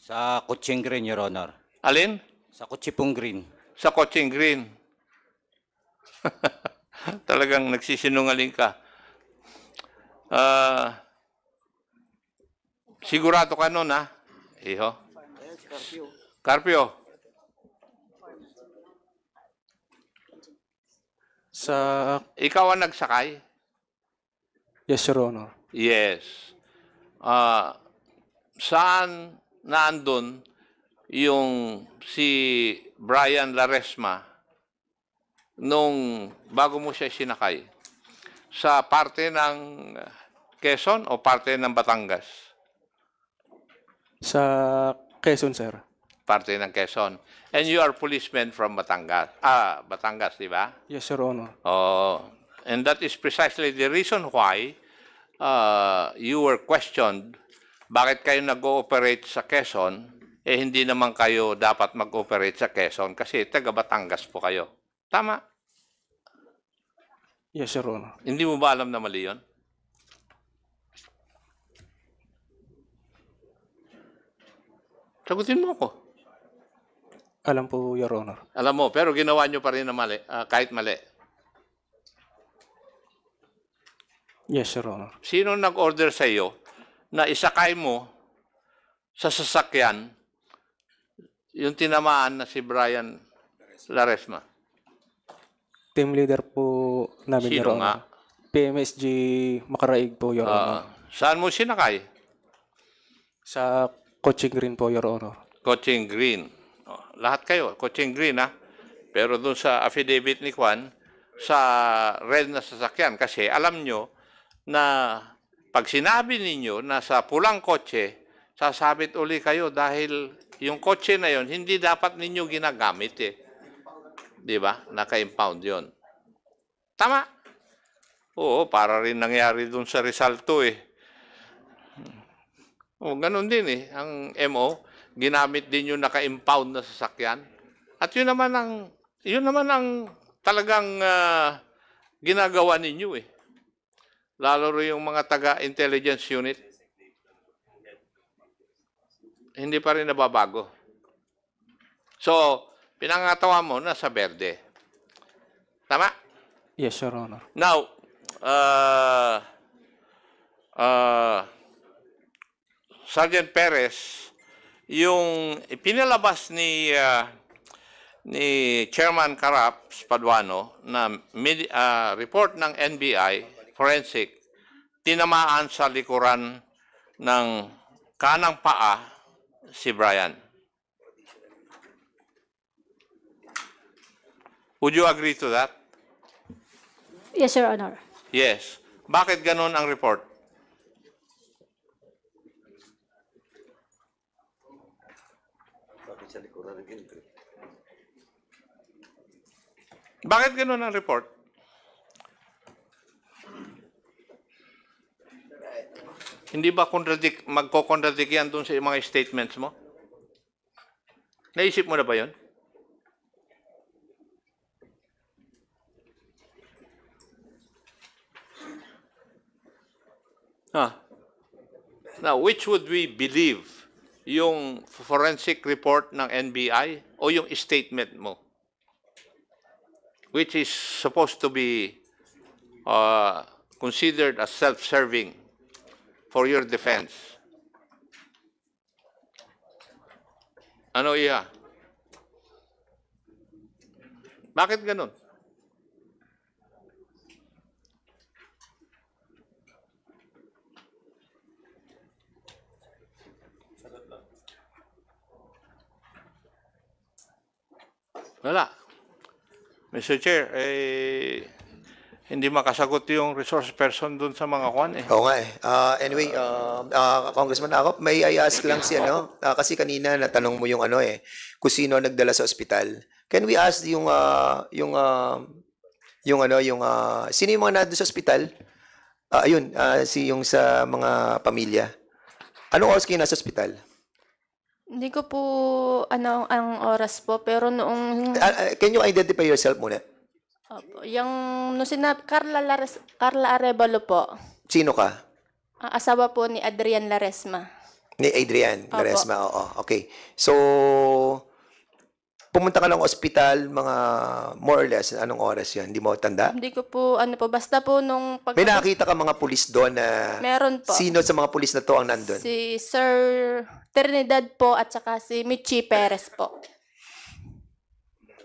Sa Kutsing Green, Your Honor. Alin? Sa Kutsipong Green. Sa Kutsing Green. Talagang nagsisinungaling ka. Sigurado ka nun, ha? Iho? Carpio. Ikaw ang nagsakay? Yes, Your Honor. Yes. Saan naandun yung si Brian Laresma nung bago mo siya sinakay? Sa parte ng Quezon o parte ng Batangas? Sa Quezon, sir. Parte ng Quezon. And you are policemen from Batangas. Batangas, di ba? Yes, Your Honor. Oh, and that is precisely the reason why you were questioned. Bakit kayo nag-ooperate sa Quezon, hindi naman kayo dapat mag-ooperate sa Quezon kasi taga Batangas po kayo. Tama? Yes, Your Honor. Hindi mo ba alam na mali yun? Sagutin mo ako. Alam po, Your Honor. Alam mo, pero ginawa nyo pa rin na mali, kahit mali. Yes, Your Honor. Sino nag-order sa iyo na isakay mo sa sasakyan yung tinamaan na si Brian Laresma? Team leader po namin, Sino Your Honor. nga? PMSG Macaraig po, Your Honor. Saan mo sinakay? Sa Coaching Green po, Your Honor. Coaching Green. Lahat kayo, Coaching Green, ha? Pero doon sa affidavit ni Juan, sa red na sasakyan, kasi alam nyo na pag sinabi ninyo na sa pulang kotse, sasabit uli kayo dahil yung kotse na yon hindi dapat ninyo ginagamit eh. Di ba? Naka-impound yon. Tama? Oo, para rin nangyari doon sa Rizal 2 eh. O, ganun din eh. Ang MO, ginamit din yung naka-impound na sasakyan. At yun naman ang talagang ginagawa ninyo eh. Lalo rin yung mga taga-intelligence unit. Hindi pa rin nababago. So, pinangatawa mo na sa berde. Tama? Yes, Your Honor. Now, Sergeant Perez, yung pinalabas ni Chairman Caraps Paduano na report ng NBI, forensic, tinamaan sa likuran ng kanang paa si Brian. Would you agree to that? Yes, Your Honor. Yes. Bakit ganun ang report? Bakit ganun ang report? Hindi ba magko-contradict yan dun sa mga statements mo? Naisip mo na ba yun? Now, which would we believe? Yung forensic report ng NBI o yung statement mo? Which is supposed to be considered as self-serving for your defense. Ano iya? Bakit ganun? Wala. Mr. Chair, hindi makasagot yung resource person dun sa mga kwan eh. Oo nga eh. Anyway, Congressman Akop, may I ask lang si kasi kanina natanong mo yung kung sino nagdala sa ospital. Can we ask sino yung mga nandun sa ospital? Yung sa mga pamilya. Anong oras kayo nasa ospital? Hindi ko po ang oras po, pero noong... Can you identify yourself muna? Opo, yung nung sinabi, Carla Arevalo po. Sino ka? Asawa po ni Adrian Laresma. Ni Adrian Laresma, oo. Okay. So, pumunta ka ng ospital mga more or less, anong oras yun? Hindi mo tanda? Hindi ko po, basta po nung... May nakakita ka mga pulis doon na... Meron po. Sino sa mga pulis na to ang nandun? Si Sir Trinidad po at saka si Michi Perez po.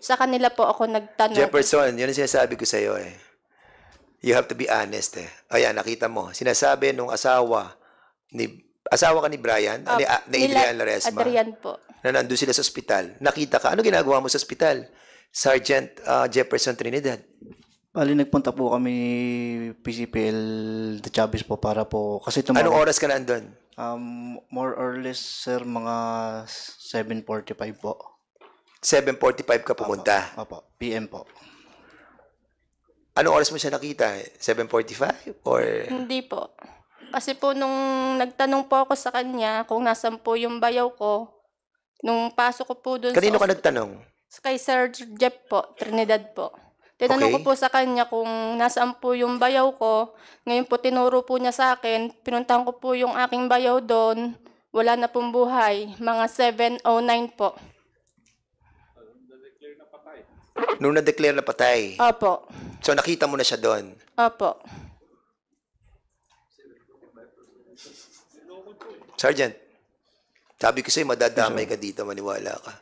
Sa kanila po ako nagtanong. Jefferson, yun ang sinasabi ko sa'yo eh. You have to be honest eh. Ayan, nakita mo. Sinasabi nung asawa ka ni Brian, ni Adrian Laresma. Adrian po. Na nandun sila sa ospital. Nakita ka. Ano ginagawa mo sa ospital? Sergeant Jefferson Trinidad. Bali, nagpunta po kami PCPL de Chavez po para po, kasi Anong oras ka nandun? More or less, sir, mga 7:45 po. 7:45 ka pumunta? Opo, PM po. Anong oras mo siya nakita? 7:45 or? Hindi po. Kasi po nung nagtanong po ako sa kanya kung nasan po yung bayaw ko, nung pasok ko po doon Kanino ka nagtanong? Kay Sir Jeff po, Trinidad po. Tinanong ko po sa kanya kung nasaan po yung bayaw ko. Ngayon po tinuro po niya sa akin. Pinuntahan ko po yung aking bayaw doon. Wala na pong buhay. Mga 7:09 po. Nung na-declare na patay? Opo. So nakita mo na siya doon? Opo. Sergeant, sabi ko sa'yo, madadamay ka dito, maniwala ka.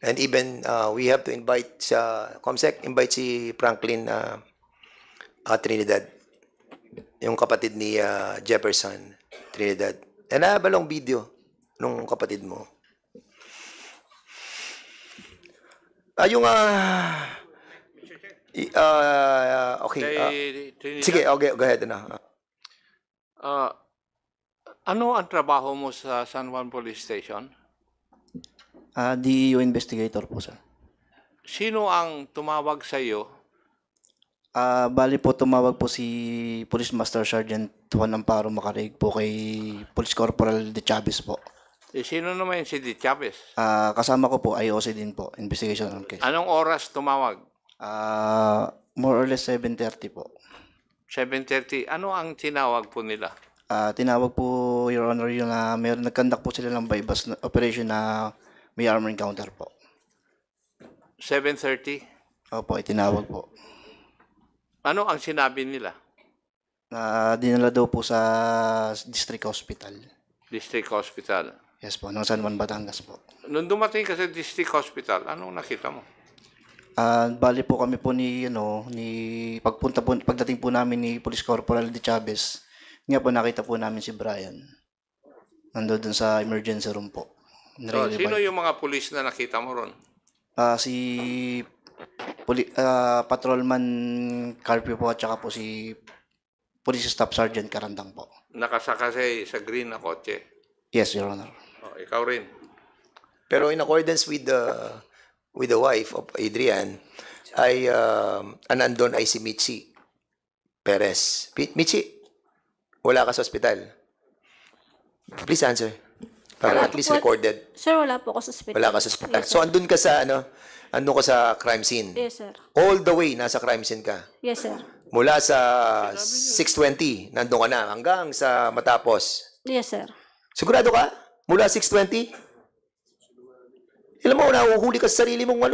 And even, we have to invite Comsec, invite si Franklin Trinidad, yung kapatid ni Jefferson Trinidad. E nabalong video nung kapatid mo. Okay. Sige, okay, go ahead. Ano ang trabaho mo sa San Juan Police Station? DEO investigator po, sir. Sino ang tumawag sa iyo? Bali po, tumawag po si Police Master Sergeant Juan Amparo Macarig po kay Police Corporal de Chavez po. Sino naman si De Chavez? Kasama ko po, IOC din po, investigation on case. Anong oras tumawag? More or less 7:30 po. 7:30. Ano ang tinawag po nila? Tinawag po, Your Honor, yung nag-conduct po sila ng bypass operation na may armor encounter po. 7:30? Opo, itinawag po. Ano ang sinabi nila? Dinala daw po sa district hospital. District Hospital. Yes po, nung San Juan, Batangas po. Nung dumating ka sa district hospital, anong nakita mo? Bali po kami po pagdating po namin ni Police Corporal De Chavez, nga po nakita po namin si Brian. Nandun sa emergency room po. So, sino yung mga pulis na nakita mo ron? Si Patrolman Carpio po at saka po si Police Staff Sergeant Karandang po. Nakasakasay sa green na kotse. Yes, Your Honor. Oh, ikaw rin. Pero in accordance with the wife of Adrian, ay nandun ay si Michi Perez. Michi, wala ka sa ospital. Please answer. Para at least recorded. Sir, wala po ako sa hospital. Wala ka sa ospital. Yes, So andun ka sa andun ka sa crime scene. Yes, sir. All the way nasa crime scene ka. Yes, sir. Mula sa 6:20 nandun ka na hanggang sa matapos. Yes, sir. Sigurado ka? Mula 6:20? Alam mo, nahuhuli ka sa sarili mong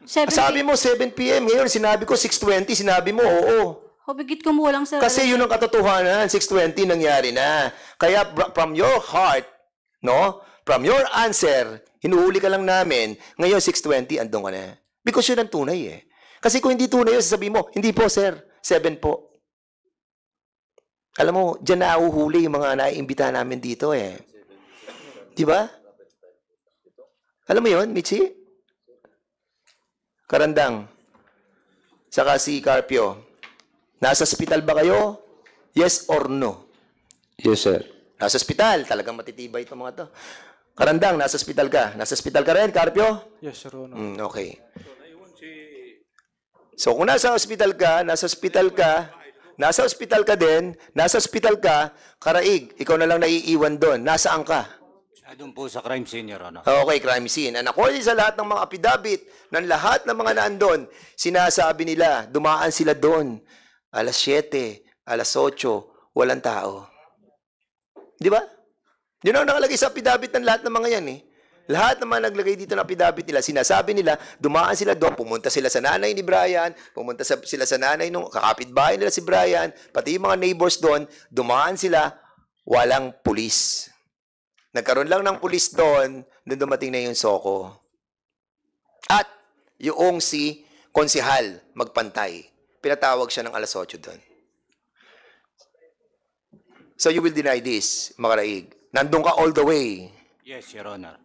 Sabi mo 7 p.m. Ngayon, sinabi ko 6:20. Sinabi mo, oo. Hubigit kumulang, sir. Kasi yun ang katotohanan. 6:20 nangyari na. Kaya from your heart, no? From your answer, hinuhuli ka lang namin. Ngayon, 6:20, andun ka na. Because yun ang tunay eh. Kasi kung hindi tunay yun, sasabihin mo, hindi po, sir. 7 po. Alam mo, dyan nahuhuli yung mga naiimbita namin dito eh. Di ba? Alam mo yun, Michi? Karandang. Saka si Carpio. Nasa ospital ba kayo? Yes or no? Yes, sir. Nasa ospital. Talagang matitibay itong mga to. Karandang, nasa ospital ka. Nasa ospital ka rin, Carpio? Yes, Your Honor. Okay. So kung nasa ospital ka, nasa ospital ka, Karaig, ikaw na lang naiiwan doon. Nasaan ka? Doon po sa crime scene, Your Honor. Okay, crime scene. And according sa lahat ng mga apidabit, ng lahat ng mga naandun, sinasabi nila, dumaan sila doon. Alas 7, alas 8, walang tao. Di ba? Yun ang nakalagay sa apidabit ng lahat ng mga yan eh. Lahat ng mga naglagay dito ng apidabit nila, sinasabi nila, dumaan sila doon, pumunta sila sa nanay ni Brian, sila sa nanay nung kakapitbahay nila si Brian, pati yung mga neighbors doon, dumaan sila, walang pulis. Nagkaroon lang ng pulis doon, nung dumating na yung Soko. At yung si konsihal magpantay. Pinatawag siya ng alas 8 doon. So you will deny this, Makaraig. Nandun ka all the way. Yes, Your Honor.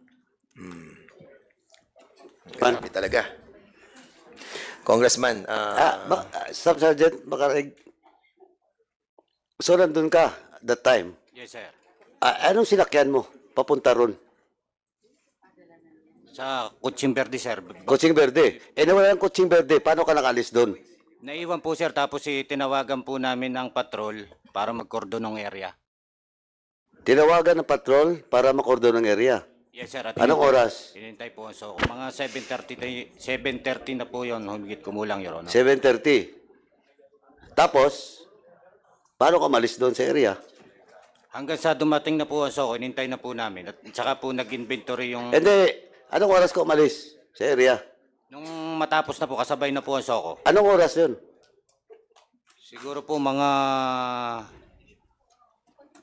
Grabe talaga. Congressman, Staff Sergeant Makaraig. So nandun ka that time? Yes, sir. Anong sinakyan mo papunta ron? Sa Kutsing Verde, sir. Kutsing Verde. Nawala ng Kutsing Verde. Paano ka nakalis doon? Naiwan po, sir. Tapos tinawagan po namin ng patrol para mag-cordon ng area. Tinawagan ng patrol para makordon ng area? Yes, sir. At Anong oras? Hinintay po. So, mga 7:30 na po yun. Humigit kumulang, Your Honor. 7:30. Tapos, paano ka malis doon sa area? Hanggang sa dumating na po ang Soko, hinintay na po namin. At saka po nag-inventory yung... Hindi. Anong oras ka umalis sa area? Nung matapos na po, kasabay na po ang Soko. Anong oras yun? Siguro po mga...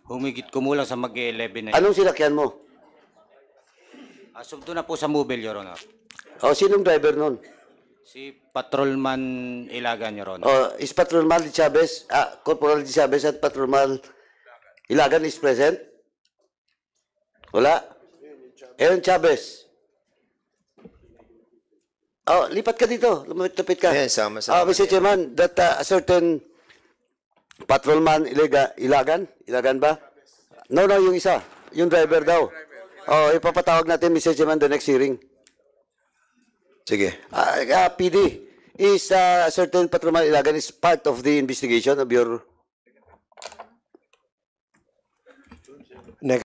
humigit kumulang sa mag-11 na yun. Anong sinakyan mo? Doon na po sa mobile, Your Honor. Sinong driver nun? Si Patrolman Ilagan, Your Honor. Is Patrolman de Chavez, Corporal de Chavez at Patrolman Ilagan is present? Wala? Aaron Chavez. Lipat ka dito. Lumapit ka. Yes, sama-sama. Mr. Chairman, that a certain Patrolman Ilagan ba? No, yung isa. Yung driver daw. Ipapatawag natin, Mr. Chairman, the next hearing. Sige. PD, is a certain Patrolman Ilagan is part of the investigation of your...